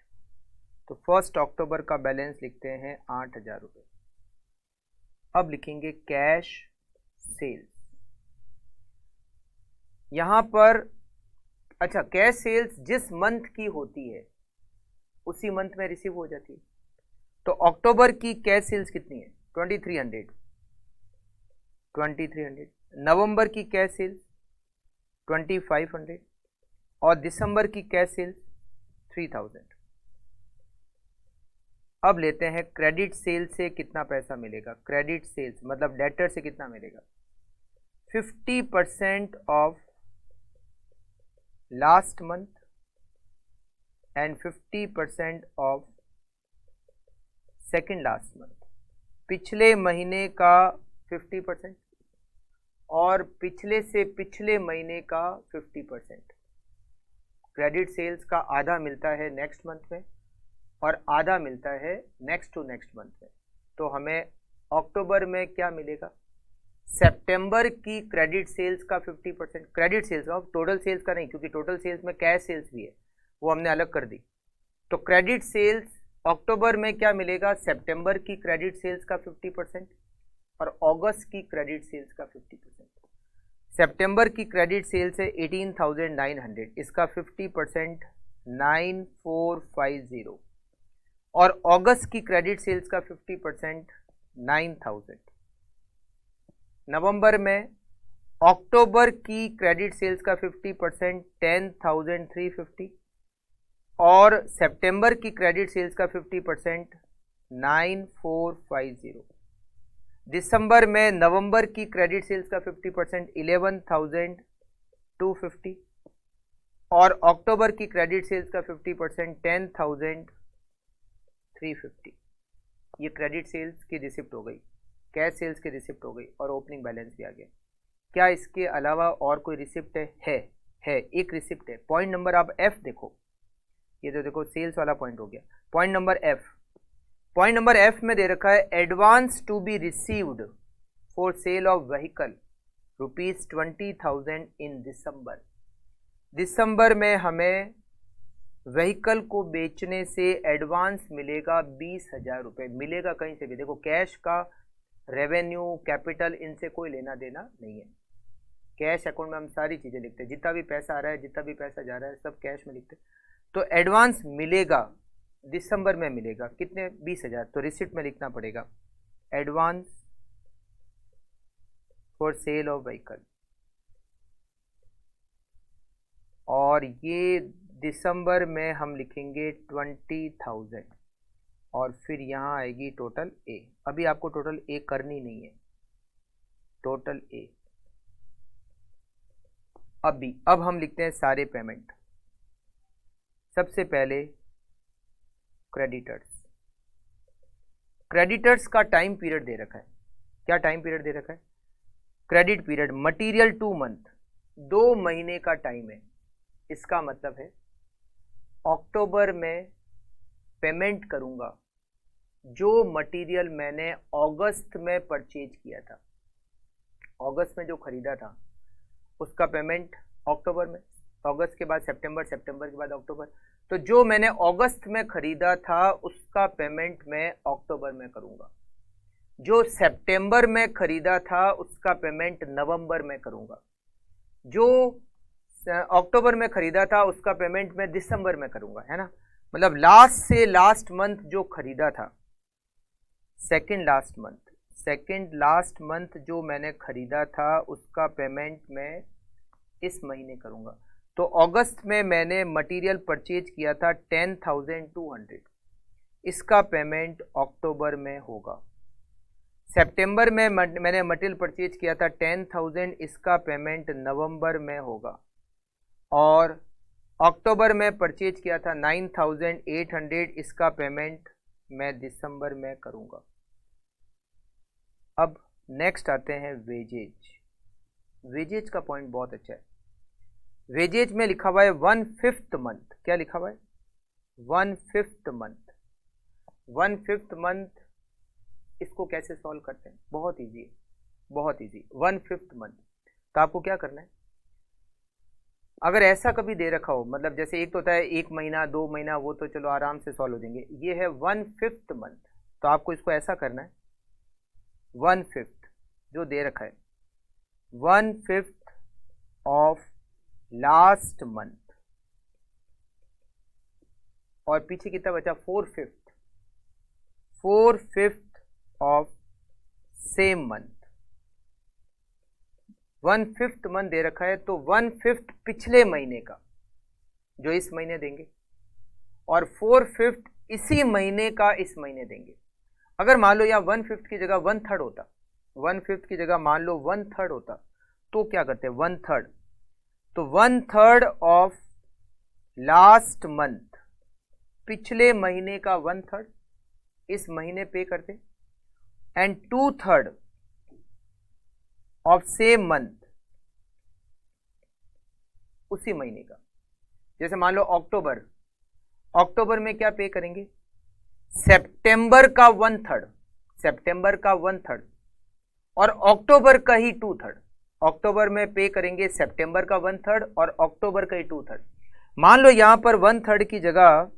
तो 1 अक्टूबर का बैलेंस लिखते हैं 8,000 रुपये। अब लिखेंगे कैश सेल्स। यहां पर अच्छा, कैश सेल्स जिस मंथ की होती है उसी मंथ में रिसीव हो जाती है। तो अक्टूबर की कैश सेल्स कितनी है? 2300। नवंबर की कैश सेल्स 2500 और दिसंबर की कैश सेल्स 3000। अब लेते हैं क्रेडिट सेल से कितना पैसा मिलेगा। क्रेडिट सेल्स मतलब डेटर से कितना मिलेगा? 50% of last month and 50% of second last month. पिछले महीने का 50% और पिछले से पिछले महीने का 50%। क्रेडिट सेल्स का आधा मिलता है नेक्स्ट मंथ में और आधा मिलता है नेक्स्ट टू नेक्स्ट मंथ में। तो हमें अक्टूबर में क्या मिलेगा? सितंबर की क्रेडिट सेल्स का 50%, क्रेडिट सेल्स का, टोटल सेल्स का नहीं, क्योंकि टोटल सेल्स में कैश सेल्स भी है, वो हमने अलग कर दी। तो क्रेडिट सेल्स अक्टूबर में क्या मिलेगा? सितंबर की क्रेडिट सेल्स का 50% और अगस्त की क्रेडिट सेल्स का 50%। सितंबर की क्रेडिट सेल्स है 18,900, इसका 50% 9450 और अगस्त की क्रेडिट सेल्स का 50% 9,000। नवंबर में अक्टूबर की क्रेडिट सेल्स का 50% 10,350 और सितंबर की क्रेडिट सेल्स का 50% 9,450। दिसंबर में नवंबर की क्रेडिट सेल्स का 50% 11,250 और अक्टूबर की क्रेडिट सेल्स का 50% 10,350। ये क्रेडिट सेल्स की रिसिप्ट हो गई, कैश सेल्स की रिसिप्ट हो गई और ओपनिंग बैलेंस भी आ गया। क्या इसके अलावा और कोई रिसिप्ट है? एक रिसिप्ट है। पॉइंट नंबर आप एफ देखो, ये तो देखो सेल्स वाला पॉइंट हो गया। Point number F, point number F में दे रखा है advance to be received for sale of vehicle ₹20,000 in December. दिसंबर में हमें व्हीकल को बेचने से एडवांस मिलेगा 20,000 रुपये। मिलेगा कहीं से भी, देखो कैश का रेवेन्यू, कैपिटल, इनसे कोई लेना देना नहीं है। कैश अकाउंट में हम सारी चीज़ें लिखते हैं, जितना भी पैसा आ रहा है, जितना भी पैसा जा रहा है, सब कैश में लिखते हैं। तो एडवांस मिलेगा दिसंबर में, मिलेगा कितने? 20,000। तो रिसिप्ट में लिखना पड़ेगा advance for sale of vehicle, और ये दिसंबर में हम लिखेंगे 20,000 और फिर यहाँ आएगी टोटल ए। अभी आपको टोटल ए करनी नहीं है, टोटल ए अब हम लिखते हैं सारे पेमेंट। सबसे पहले क्रेडिटर्स। क्रेडिटर्स का टाइम पीरियड दे रखा है। क्या टाइम पीरियड दे रखा है? क्रेडिट पीरियड मटेरियल 2 मंथ, 2 महीने का टाइम है। इसका मतलब है अक्टूबर में पेमेंट करूंगा जो मटेरियल मैंने अगस्त में परचेज किया था, अगस्त में जो खरीदा था उसका पेमेंट अक्टूबर में, अगस्त के बाद सितंबर, सितंबर के बाद अक्टूबर। तो जो मैंने अगस्त में खरीदा था उसका पेमेंट मैं अक्टूबर में करूंगा, जो सितंबर में खरीदा था उसका पेमेंट नवंबर में करूंगा, जो अक्टूबर में खरीदा था उसका पेमेंट मैं दिसंबर में करूंगा, है ना। मतलब लास्ट से लास्ट मंथ जो खरीदा था, सेकंड लास्ट मंथ जो मैंने खरीदा था उसका पेमेंट मैं इस महीने करूंगा। तो अगस्त में मैंने मटेरियल परचेज किया था 10,200, इसका पेमेंट अक्टूबर में होगा। सितंबर में मैंने मटेरियल परचेज किया था 10,000, इसका पेमेंट नवंबर में होगा। और अक्टूबर में परचेज किया था 9,800, इसका पेमेंट मैं दिसंबर में करूंगा। अब नेक्स्ट आते हैं वेजेज। वेजेज का पॉइंट बहुत अच्छा है। वेजेज में लिखा हुआ है 1/5 मंथ। क्या लिखा हुआ है? 1/5 मंथ। 1/5 मंथ, इसको कैसे सॉल्व करते हैं? बहुत इजी है, बहुत इजी। 1/5 मंथ, तो आपको क्या करना है, अगर ऐसा कभी दे रखा हो, मतलब जैसे एक तो होता है 1 महीना 2 महीना, वो तो चलो आराम से सॉल्व हो जाएंगे। ये है 1/5 मंथ, तो आपको इसको ऐसा करना है 1/5 जो दे रखा है 1/5 ऑफ लास्ट मंथ, और पीछे कितना बचा? 4/5 ऑफ सेम मंथ। 1/5 मंथ दे रखा है, तो 1/5 पिछले महीने का जो इस महीने देंगे, और 4/5 इसी महीने का इस महीने देंगे। अगर मान लो यहाँ 1/5 की जगह 1/3 होता, 1/5 की जगह मान लो 1/3 होता, तो क्या करते हैं? 1/3, तो 1/3 ऑफ लास्ट मंथ, पिछले महीने का 1/3 इस महीने पे करते, एंड 2/3 ऑफ सेम मंथ, उसी महीने का। जैसे मान लो अक्टूबर, अक्टूबर में क्या पे करेंगे, सितंबर का 1/3, सितंबर का 1/3 और अक्टूबर का ही 2/3। अक्टूबर में पे करेंगे सितंबर का 1/3 और अक्टूबर का ही 2/3। मान लो यहां पर 1/3 की जगह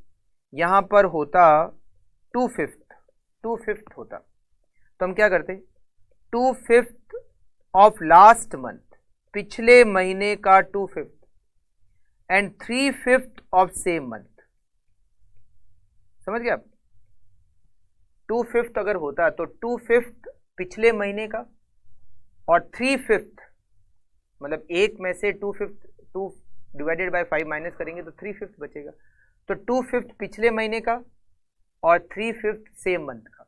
यहां पर होता 2/5 होता, तो हम क्या करते, 2/5 ऑफ लास्ट मंथ, पिछले महीने का 2/5 एंड 3/5 ऑफ सेम मंथ। समझ गए आप? 2/5 अगर होता तो 2/5 पिछले महीने का और 3/5 मतलब एक में से 2/5, 2 डिवाइडेड बाय 5 माइनस करेंगे तो 3/5 बचेगा। तो 2/5 पिछले महीने का और 3/5 सेम मंथ का,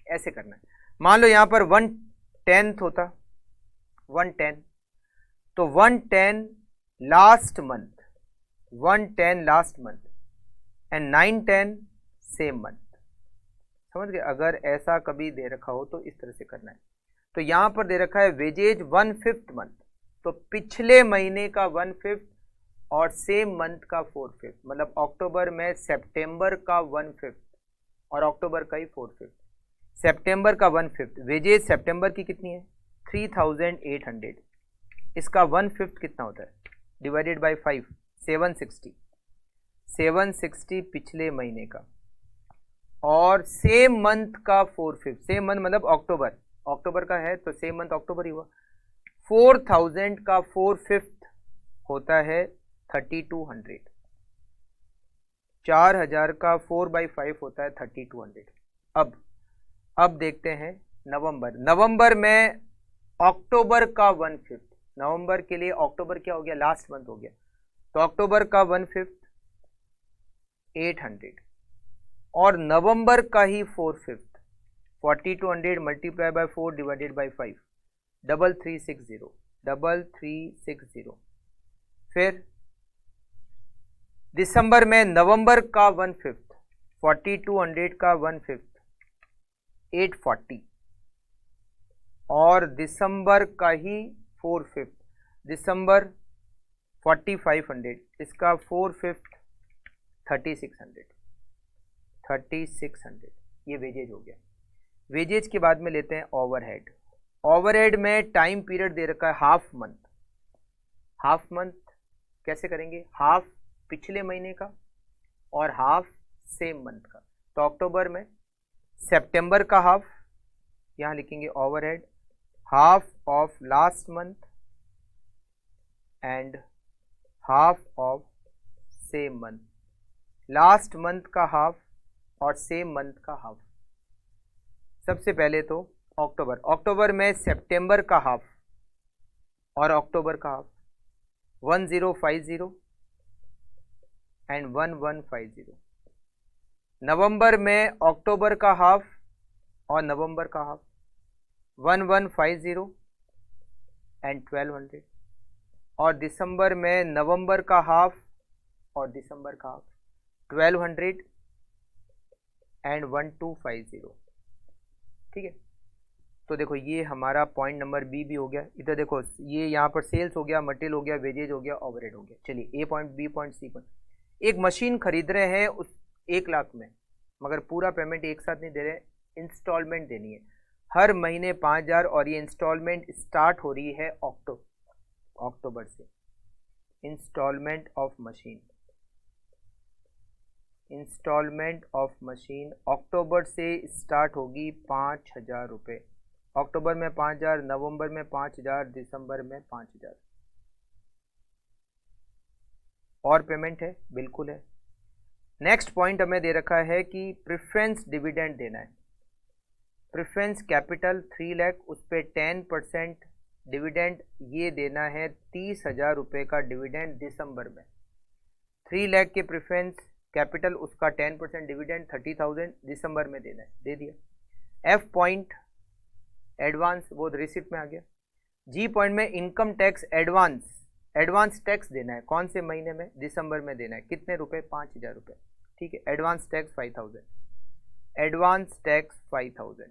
ऐसे करना है। मान लो यहां पर 1/10 होता, 1/10, तो 1/10 last month, 1/10 last month and 9/10 same month. समझ गए? अगर ऐसा कभी दे रखा हो तो इस तरह से करना है। तो यहां पर दे रखा है वेजेज 1/5 मंथ, तो पिछले महीने का 1/5 और सेम मंथ का 4/5, मतलब अक्टूबर में सितंबर का 1/5 और अक्टूबर का ही 4/5। सितंबर का 1/5, वेजेज सितंबर की कितनी है 3800, इसका 1/5 कितना होता है, डिवाइडेड बाय 5, 760, 760 पिछले महीने का और सेम मंथ का 4/5, सेम मंथ मतलब अक्टूबर, अक्टूबर का है तो सेम मंथ अक्टूबर ही हुआ। 4000 का 4/5 होता है 3200, 4000 का 4/5 होता है 3200। अब देखते हैं नवंबर, नवंबर में अक्टूबर का 1/5, नवंबर के लिए अक्टूबर क्या हो गया, लास्ट मंथ हो गया, तो अक्टूबर का 1/5 800 और नवंबर का ही 4/5, 4200 मल्टीप्लाई बाय 4 डिवाइडेड बाय 5, 3360, 3360। फिर दिसंबर में नवंबर का 1/5, 4200 का 1/5 840 और दिसंबर का ही 4/5, दिसंबर 4500, इसका 4/5 3600, 3600। ये वेजेज हो गया। वेजेज के बाद में लेते हैं ओवरहेड। ओवरहेड में टाइम पीरियड दे रखा है हाफ मंथ, हाफ मंथ कैसे करेंगे, हाफ पिछले महीने का और हाफ सेम मंथ का। तो अक्टूबर में सितंबर का हाफ, यहां लिखेंगे overhead, half of last month and half of same month, last month का हाफ और सेम मंथ का हाफ। सबसे पहले तो अक्टूबर, अक्टूबर में सितंबर का हाफ और अक्टूबर का हाफ 1050 एंड 1150। नवंबर में अक्टूबर का हाफ और नवंबर का हाफ 1150 एंड 1200 और दिसंबर में नवंबर का हाफ और दिसंबर का हाफ 1200 एंड 1250। ठीक है, तो देखो ये हमारा पॉइंट नंबर बी भी हो गया। इधर देखो ये यहाँ पर सेल्स हो गया, मटेरियल हो गया, वेजेज हो गया, ओवरहेड हो गया। चलिए A point, B point, C point. एक मशीन खरीद रहे हैं उस 1 लाख में, मगर पूरा पेमेंट एक साथ नहीं दे रहे, इंस्टॉलमेंट देनी है हर महीने 5000 और ये इंस्टॉलमेंट स्टार्ट हो रही है अक्टूबर से। Installment of machine, installment of machine अक्टूबर से स्टार्ट होगी 5000 रुपये। अक्टूबर में 5000, नवंबर में 5000, दिसंबर में 5000। और पेमेंट है, बिल्कुल है। नेक्स्ट पॉइंट हमें दे रखा है कि प्रेफरेंस डिविडेंड देना है। प्रेफरेंस कैपिटल 3 लाख, उस पर 10% डिविडेंड ये देना है 30,000 रुपये का डिविडेंड दिसंबर में। 3 लाख के प्रेफरेंस कैपिटल, उसका 10% डिविडेंड 30,000 दिसंबर में देना है, दे दिया। एफ पॉइंट एडवांस, वो रिसिप्ट में आ गया। जी पॉइंट में इनकम टैक्स एडवांस टैक्स देना है, कौन से महीने में, दिसंबर में देना है। कितने रुपए, 5,000 रुपये। ठीक है, एडवांस टैक्स 5000, एडवांस टैक्स 5000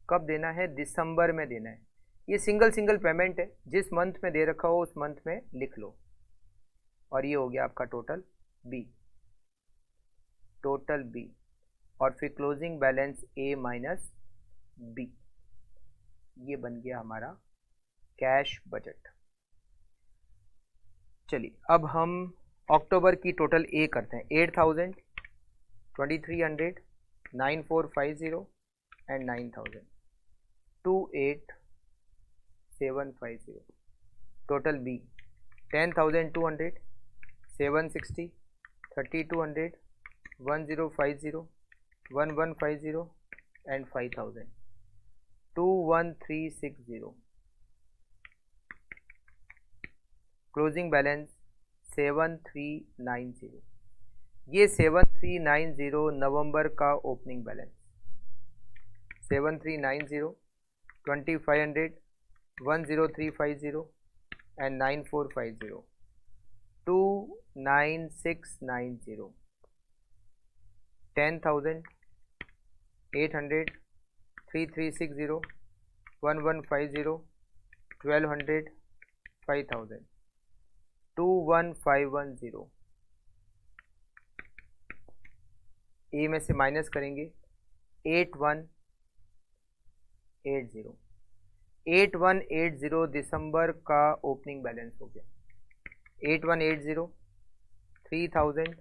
कब देना है, दिसंबर में देना है। ये सिंगल सिंगल पेमेंट है, जिस मंथ में दे रखा हो उस मंथ में लिख लो। और ये हो गया आपका टोटल बी, टोटल बी, और फिर closing balance A minus B, ये बन गया हमारा कैश बजट। चलिए अब हम अक्टूबर की टोटल ए करते हैं। 8,000, 2,300, 9,450 and 9,000, 28,750। Total B 10,200, 760, 3,200, 1050, 1150 and 5,000, 21,360। Closing balance 7,390। ये 7,390 नवंबर का ओपनिंग बैलेंस। 7,390, 2,500, 1,0350 एंड 9,450, 2,9690। 10,000, 800, 3,360, 1,150, 1,200, 5,000, 2,1,510। ए में से माइनस करेंगे 8,180। 8,180 दिसंबर का ओपनिंग बैलेंस हो गया। 8,180, 3,000,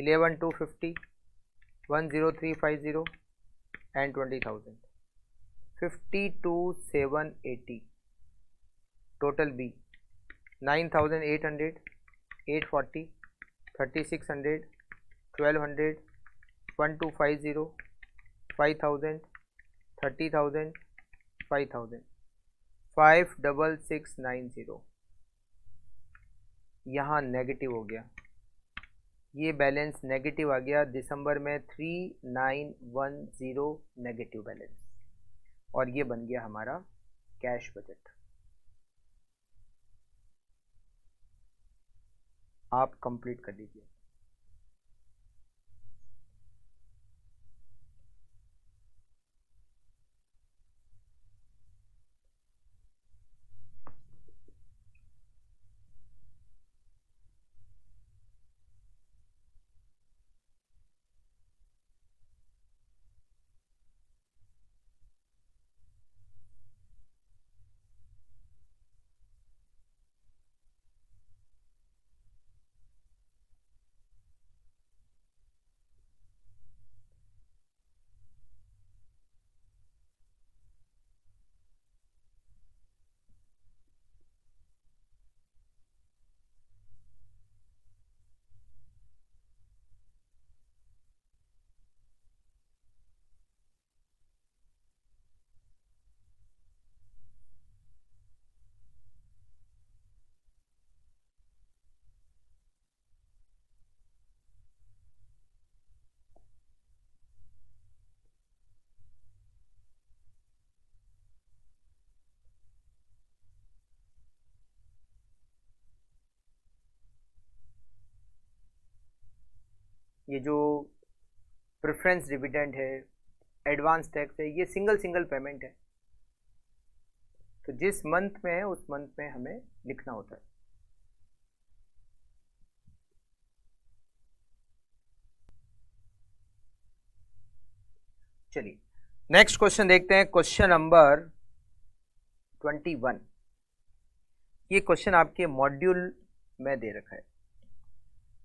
11,250, 1,0350 एंड 20,000, 52,780। Total B 9,800, 840, 3,600, 1,200, 1,250, 5,000, 30,000, 5,000, 5,690। यहाँ नेगेटिव हो गया, ये बैलेंस नेगेटिव आ गया दिसंबर में 3,910 नेगेटिव बैलेंस, और ये बन गया हमारा कैश बजट। आप कंप्लीट कर लीजिए। ये जो प्रेफरेंस डिविडेंड है, एडवांस टैक्स है, ये सिंगल सिंगल पेमेंट है, तो जिस मंथ में है उस मंथ में हमें लिखना होता है। चलिए नेक्स्ट क्वेश्चन देखते हैं, क्वेश्चन नंबर 21। ये क्वेश्चन आपके मॉड्यूल में दे रखा है।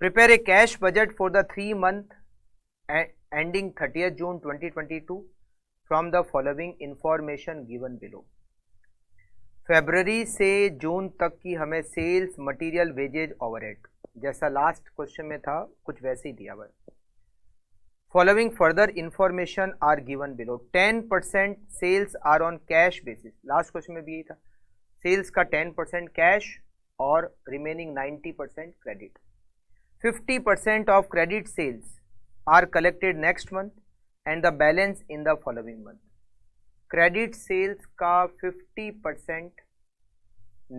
Prepare a cash budget for the 3 month ending 30th June 2022 from the following information given below. फरवरी से जून तक की हमें सेल्स, मटेरियल, वेजेज, ओवरहेड, जैसा लास्ट क्वेश्चन में था कुछ वैसे ही दिया हुआ है। Following further information are given below. 10% sales are on cash basis, last question में भी यही था, सेल्स का 10% कैश और remaining 90% credit. 50% of credit sales are collected next month and the balance in the following month. Credit sales का 50%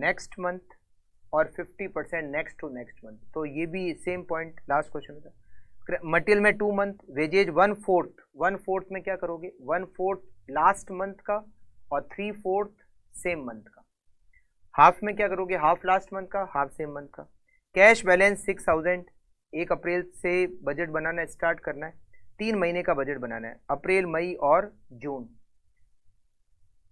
next month और 50% next to next month, तो ये भी सेम पॉइंट लास्ट क्वेश्चन में था। मटेरियल में 2 month, वेजेज 1/4 में क्या करोगे, 1/4 लास्ट मंथ का और 3/4 सेम मंथ का। हाफ में क्या करोगे, हाफ लास्ट मंथ का, हाफ सेम मंथ का। कैश बैलेंस 6000, 1 अप्रैल से बजट बनाना स्टार्ट करना है, 3 महीने का बजट बनाना है, अप्रैल मई और जून।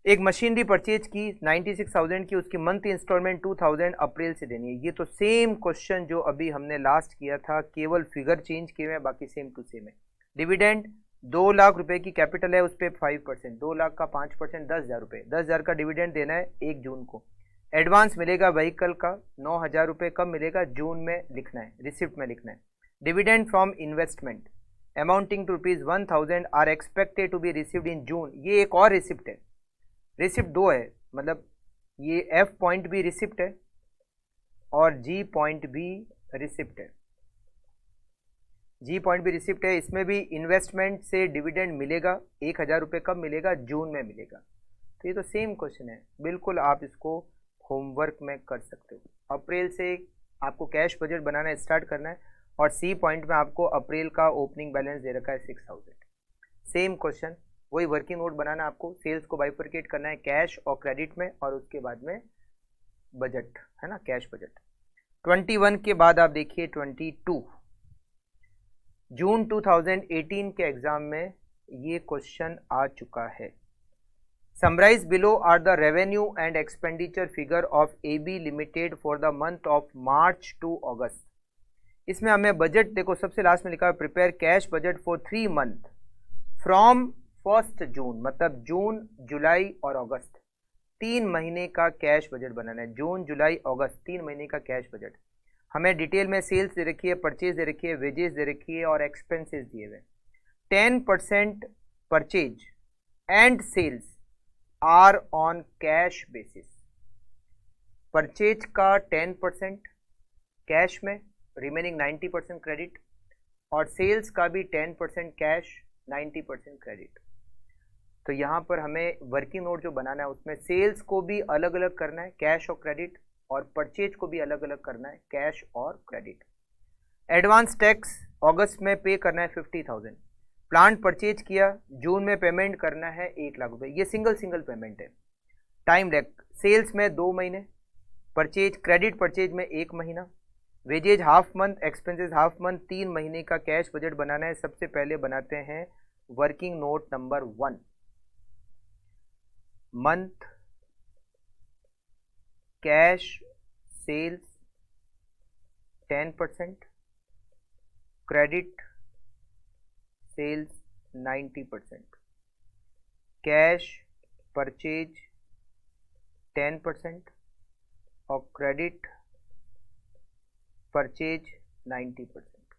एक मशीनरी परचेज की 96,000 की, उसकी मंथ इंस्टॉलमेंट 2000 अप्रैल से देनी है। ये तो सेम क्वेश्चन जो अभी हमने लास्ट किया था, केवल फिगर चेंज किए हैं, बाकी सेम टू सेम है। डिविडेंड 2 लाख रुपए की कैपिटल है, उस पर 5%, 2 लाख का 5% 10,000 रुपये, 10,000 का डिविडेंड देना है 1 जून को। एडवांस मिलेगा व्हीकल का 9,000 रुपये, कब मिलेगा, जून में लिखना है, रिसिप्ट में लिखना है। Dividend from investment amounting to ₹1000 are expected to be received in June. ये एक और रिसिप्ट है, रिसिप्ट 2 है, मतलब ये F पॉइंट भी रिसिप्ट है और G पॉइंट भी रिसिप्ट है। G पॉइंट भी रिसिप्ट है, इसमें भी इन्वेस्टमेंट से डिविडेंड मिलेगा 1,000 रुपये, कब मिलेगा, जून में मिलेगा। तो ये तो सेम क्वेश्चन है, बिल्कुल आप इसको होमवर्क में कर सकते हो। अप्रैल से आपको कैश बजट बनाना स्टार्ट करना है और C पॉइंट में आपको अप्रैल का ओपनिंग बैलेंस दे रखा है 6000। सेम क्वेश्चन, वही वर्किंग नोट बनाना है आपको, सेल्स को बाइफरकेट करना है कैश और क्रेडिट में, और उसके बाद में बजट है ना, कैश बजट। 21 के बाद आप देखिए 22, जून 2018 के एग्जाम में ये क्वेश्चन आ चुका है। Summarize below are the revenue and expenditure figure of AB limited for the month of March to August. इसमें हमें बजट देखो सबसे लास्ट में लिखा है, prepare cash budget for 3 month from 1 June, मतलब जून, जुलाई और अगस्त, 3 महीने का कैश बजट बनाना है। जून, जुलाई, अगस्त, 3 महीने का कैश बजट। हमें डिटेल में सेल्स दे रखी है, परचेज दे रखी है, वेजेस दे रखी है और एक्सपेंसेस दिए हुए। 10% purchase and sales are on cash basis. Purchase का 10% कैश में, रिमेनिंग 90% क्रेडिट, और सेल्स का भी 10% कैश, 90% क्रेडिट। तो यहाँ पर हमें वर्किंग नोट जो बनाना है उसमें सेल्स को भी अलग अलग करना है, कैश और क्रेडिट, और परचेज को भी अलग अलग करना है, कैश और क्रेडिट। एडवांस टैक्स अगस्त में पे करना है 50,000। प्लांट परचेज किया, जून में पेमेंट करना है 1 लाख रुपए, ये सिंगल पेमेंट है। टाइम लैग, सेल्स में 2 महीने, परचेज क्रेडिट परचेज में 1 महीना, wages half month, expenses half month, 3 महीने का कैश बजट बनाना है। सबसे पहले बनाते हैं working note number 1, month cash sales 10%, credit sales 90%, cash purchase 10% और क्रेडिट परचेज 90%।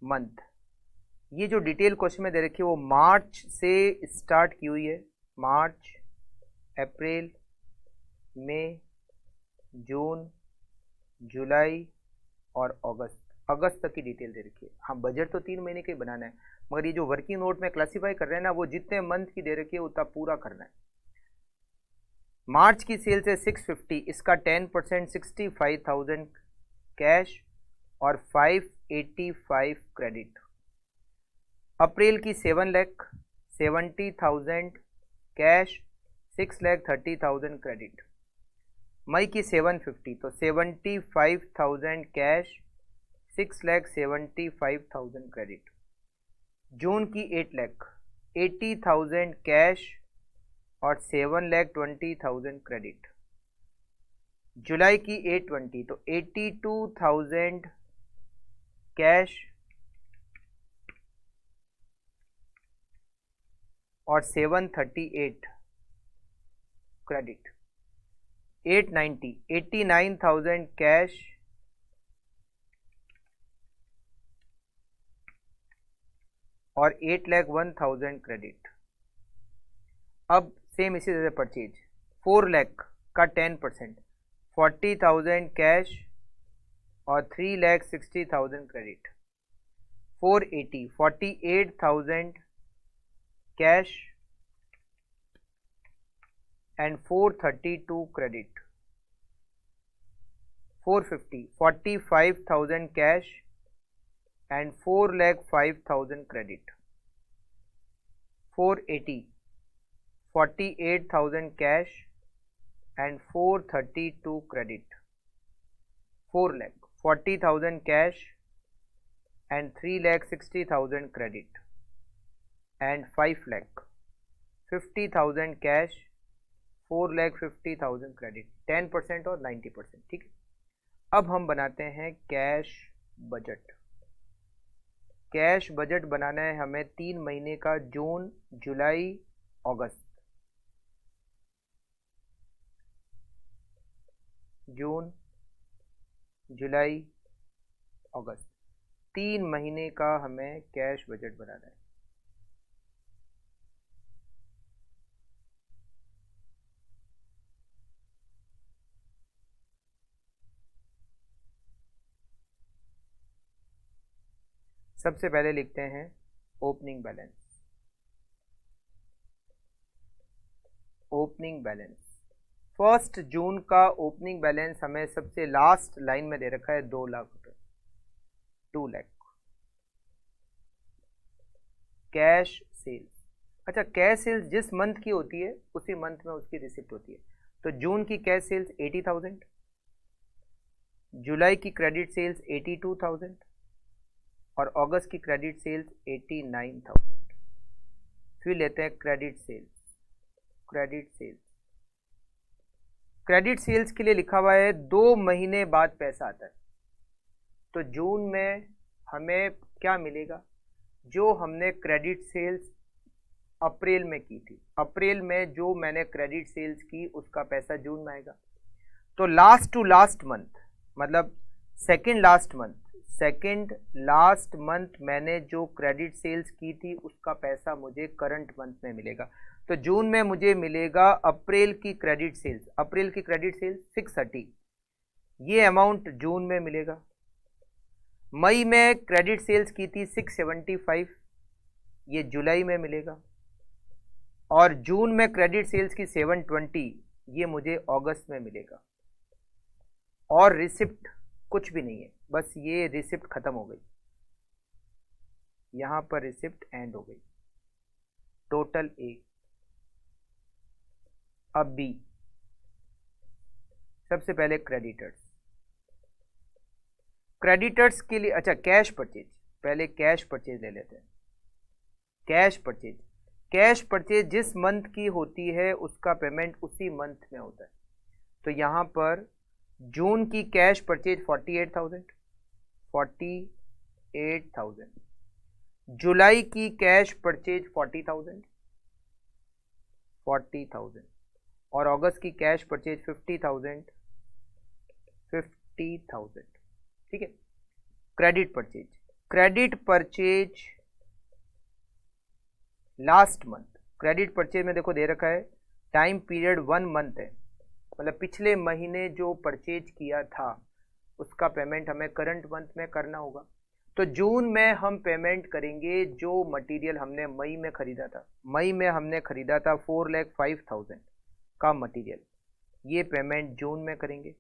मंथ, ये जो डिटेल क्वेश्चन में दे रखी है वो मार्च से स्टार्ट की हुई है, मार्च, अप्रैल, मई, जून, जुलाई और अगस्त, अगस्त तक की डिटेल दे रखी है। हाँ, बजट तो 3 महीने का ही बनाना है, मगर ये जो वर्किंग नोट में क्लासीफाई कर रहे हैं ना, वो जितने मंथ की दे रखी है उतना पूरा करना है। मार्च की सेल्स है 650, इसका 10% 65,000 कैश और 585 क्रेडिट। अप्रैल की 7 लाख 70,000 कैश, 6,30,000 क्रेडिट। मई की 750, तो 75,000 कैश, 6,75,000 क्रेडिट। जून की 8 लाख 80,000 कैश और 7,20,000 क्रेडिट। जुलाई की 820, तो 82,000 कैश और 738 क्रेडिट। 890, 89,000 कैश और 8,01,000 क्रेडिट। अब सेम इसी तरह परचेज, 4 लाख का 10%, 40,000 कैश और 3,60,000 credit. 480, 48,000 cash and 432 credit. 450, 45,000 cash and 4,05,000 credit. 480, 48,000 cash and 432 credit. 4 lakh, 40,000 cash and 3,60,000 credit and 5 lakh, 50,000 cash, 4,50,000 credit, 10% और 90%. ठीक है. अब हम बनाते हैं कैश बजट. कैश बजट बनाना है हमें 3 महीने का, जून, जुलाई, अगस्त. जून, जुलाई, अगस्त, 3 महीने का हमें कैश बजट बनाना है. सबसे पहले लिखते हैं ओपनिंग बैलेंस. ओपनिंग बैलेंस 1 जून का ओपनिंग बैलेंस हमें सबसे लास्ट लाइन में दे रखा है 2 लाख रुपए, 2 लाख. Cash sales. अच्छा, कैश सेल्स जिस मंथ की होती है उसी मंथ में उसकी रिसिप्ट होती है. तो जून की कैश सेल्स 80,000, जुलाई की क्रेडिट सेल्स 82,000 और अगस्त की क्रेडिट सेल्स 89,000. फिर लेते हैं credit sales. Credit sales, credit sales के लिए लिखा हुआ है 2 महीने बाद पैसा आता है. तो जून में हमें क्या मिलेगा? जो हमने क्रेडिट सेल्स अप्रैल में की थी, अप्रैल में जो मैंने क्रेडिट सेल्स की उसका पैसा जून में आएगा. तो लास्ट टू लास्ट मंथ, मतलब सेकेंड लास्ट मंथ मैंने जो क्रेडिट सेल्स की थी उसका पैसा मुझे करंट मंथ में मिलेगा. तो जून में मुझे मिलेगा अप्रैल की क्रेडिट सेल्स. अप्रैल की क्रेडिट सेल्स 630, ये अमाउंट जून में मिलेगा. मई में क्रेडिट सेल्स की थी 675, ये जुलाई में मिलेगा. और जून में क्रेडिट सेल्स की 720, ये मुझे अगस्त में मिलेगा. और रिसिप्ट कुछ भी नहीं है, बस ये रिसिप्ट खत्म हो गई. यहां पर रिसिप्ट एंड हो गई. Total A. अब बी. सबसे पहले क्रेडिटर्स. क्रेडिटर्स के लिए, अच्छा, कैश परचेज. पहले कैश परचेज ले लेते हैं. कैश परचेज, कैश परचेज जिस मंथ की होती है उसका पेमेंट उसी मंथ में होता है. तो यहां पर जून की कैश परचेज 48,000. जुलाई की कैश परचेज 40,000 और अगस्त की कैश परचेज 50,000. ठीक है. Credit purchase, credit purchase last month. Credit purchase में देखो दे रखा है टाइम पीरियड 1 मंथ है, मतलब पिछले महीने जो परचेज किया था उसका पेमेंट हमें करंट मंथ में करना होगा. तो जून में हम पेमेंट करेंगे जो मटेरियल हमने मई में खरीदा था. मई में हमने खरीदा था 4,05,000 का मटेरियल, ये पेमेंट जून में करेंगे.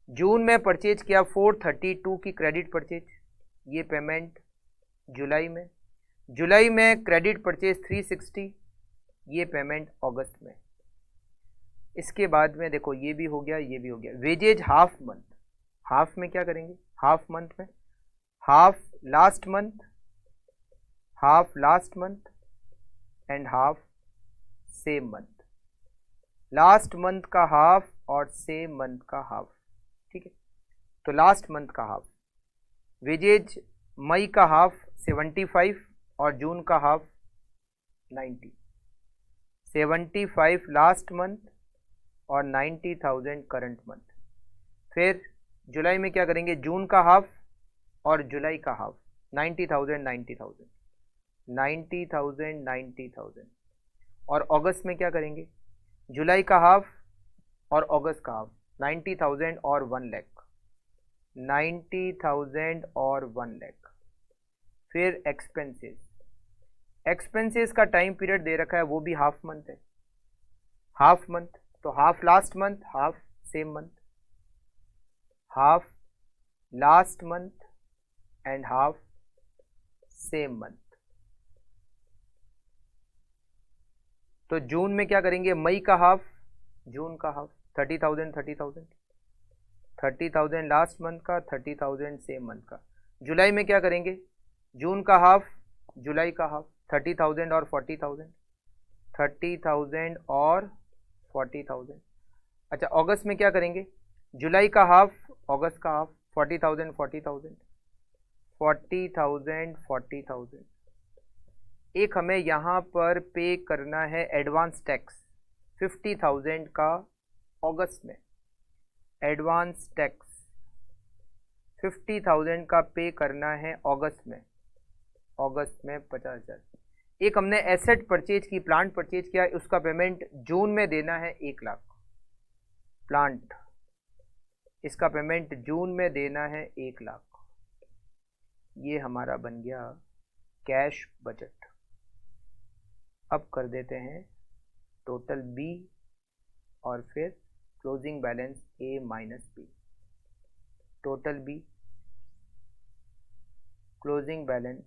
जून में परचेज किया 432 की क्रेडिट परचेज, ये पेमेंट जुलाई में. जुलाई में क्रेडिट परचेज 360, ये पेमेंट अगस्त में. इसके बाद में देखो ये भी हो गया, ये भी हो गया. Wages half month. हाफ में क्या करेंगे? हाफ मंथ में half last month, half last month and half same month. Last month का हाफ और सेम मंथ का हाफ. ठीक है. तो लास्ट मंथ का हाफ वेजेज, मई का हाफ 75 और जून का हाफ 90. 75 लास्ट मंथ और 90,000 करंट मंथ. फिर जुलाई में क्या करेंगे? जून का हाफ और जुलाई का हाफ 90,000. और अगस्त में क्या करेंगे? जुलाई का हाफ और अगस्त का हाफ 90,000 और 1 लाख. 90,000 और 1 लाख. फिर एक्सपेंसेस. एक्सपेंसेस का टाइम पीरियड दे रखा है, वो भी हाफ मंथ है. हाफ मंथ, तो half last month, half same month. Half last month and half same month. तो जून में क्या करेंगे, मई का हाफ, जून का हाफ, 30,000 30,000 30,000 लास्ट मंथ का, 30,000 सेम मंथ का। जुलाई में क्या करेंगे, जून का हाफ, जुलाई का हाफ, 30,000 और 40,000, 30,000 और 40,000। अच्छा, अगस्त में क्या करेंगे, जुलाई का हाफ, अगस्त का हाफ, 40,000 40,000, 40,000 40,000। एक हमें यहाँ पर पे करना है एडवांस टैक्स 50,000 का अगस्त में, एडवांस टैक्स 50,000 का पे करना है अगस्त में, अगस्त में 50,000। एक हमने एसेट परचेज की, प्लांट परचेज किया, उसका पेमेंट जून में देना है 1 लाख, प्लांट, इसका पेमेंट जून में देना है 1 लाख। ये हमारा बन गया कैश बजट। अब कर देते हैं टोटल बी और फिर closing balance A minus B. Total B, closing balance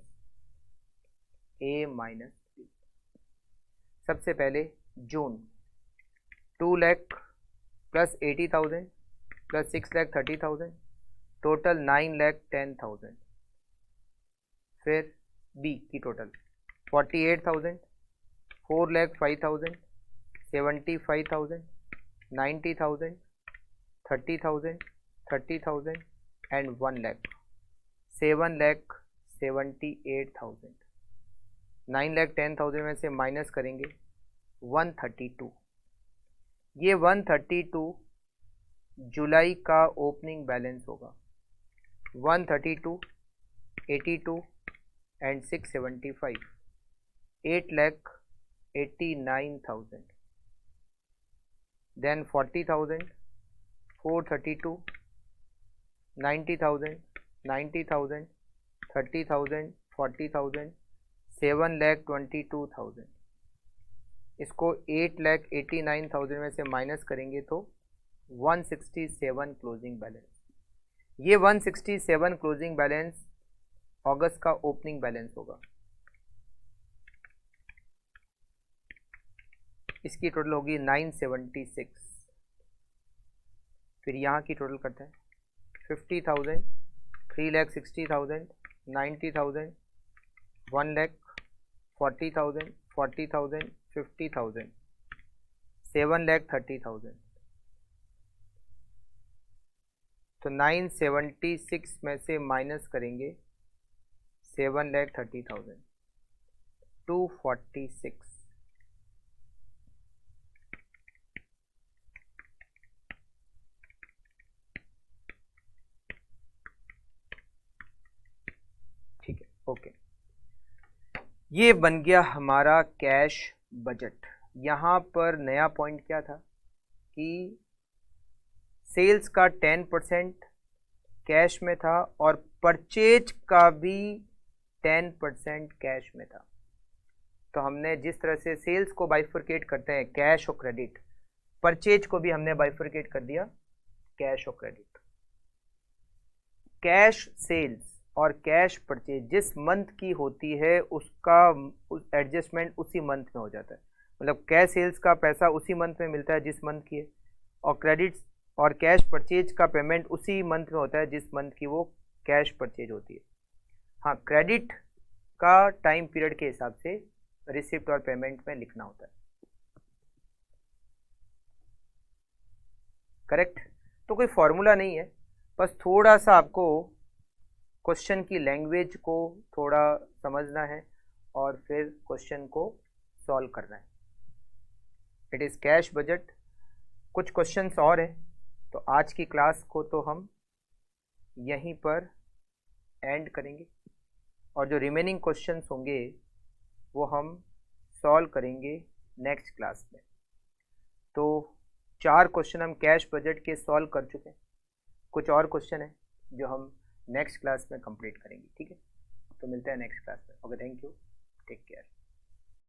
A minus B. सबसे पहले June, 2 lakh plus 80,000 plus 6 lakh 30,000, total 9 lakh 10,000। फिर बी की टोटल 48,000, 4 लाख 5,000, 75,000, 90,000, 30,000, 30,000 एंड 1 लाख, 7 लाख 78,000। 9 लाख 10,000 में से माइनस करेंगे 132। ये 132 जुलाई का ओपनिंग बैलेंस होगा। 132, 82 एंड 675, 8 लाख 89,000। देन 40,000, 432, 90,000, 90,000, 30,000, 40,000, 7 लाख 22,000। इसको 8 लाख 89,000 में से माइनस करेंगे तो 167 क्लोजिंग बैलेंस। ये 167 क्लोजिंग बैलेंस अगस्त का ओपनिंग बैलेंस होगा। इसकी टोटल होगी 976। फिर यहाँ की टोटल करते हैं 50,000, 3,60,000, 90,000, 1 लाख, 40,000, 40,000, 50,000, 7 लाख 30,000। तो 976 में से माइनस करेंगे 7 लाख 30,000, 246। ठीक है, ओके। ये बन गया हमारा कैश बजट। यहाँ पर नया पॉइंट क्या था कि सेल्स का 10% कैश में था और परचेज का भी 10% कैश में था। तो हमने जिस तरह से सेल्स को बाइफरकेट करते हैं कैश और क्रेडिट, परचेज को भी हमने बाइफरकेट कर दिया कैश और क्रेडिट। कैश सेल्स और कैश परचेज जिस मंथ की होती है उसका एडजस्टमेंट उसी मंथ में हो जाता है। मतलब कैश सेल्स का पैसा उसी मंथ में मिलता है जिस मंथ की है, और क्रेडिट और कैश परचेज का पेमेंट उसी मंथ में होता है जिस मंथ की वो कैश परचेज होती है। हाँ, क्रेडिट का टाइम पीरियड के हिसाब से रिसिप्ट और पेमेंट में लिखना होता है। करेक्ट। तो कोई फॉर्मूला नहीं है, बस थोड़ा सा आपको क्वेश्चन की लैंग्वेज को थोड़ा समझना है और फिर क्वेश्चन को सॉल्व करना है। It is cash budget. कुछ क्वेश्चंस और हैं, तो आज की क्लास को तो हम यहीं पर एंड करेंगे और जो रिमेनिंग क्वेश्चंस होंगे वो हम सॉल्व करेंगे नेक्स्ट क्लास में। तो 4 क्वेश्चन हम कैश बजट के सॉल्व कर चुके हैं। कुछ और क्वेश्चन है जो हम नेक्स्ट क्लास में कंप्लीट करेंगे। ठीक है, तो मिलते हैं नेक्स्ट क्लास में। Okay, thank you, take care.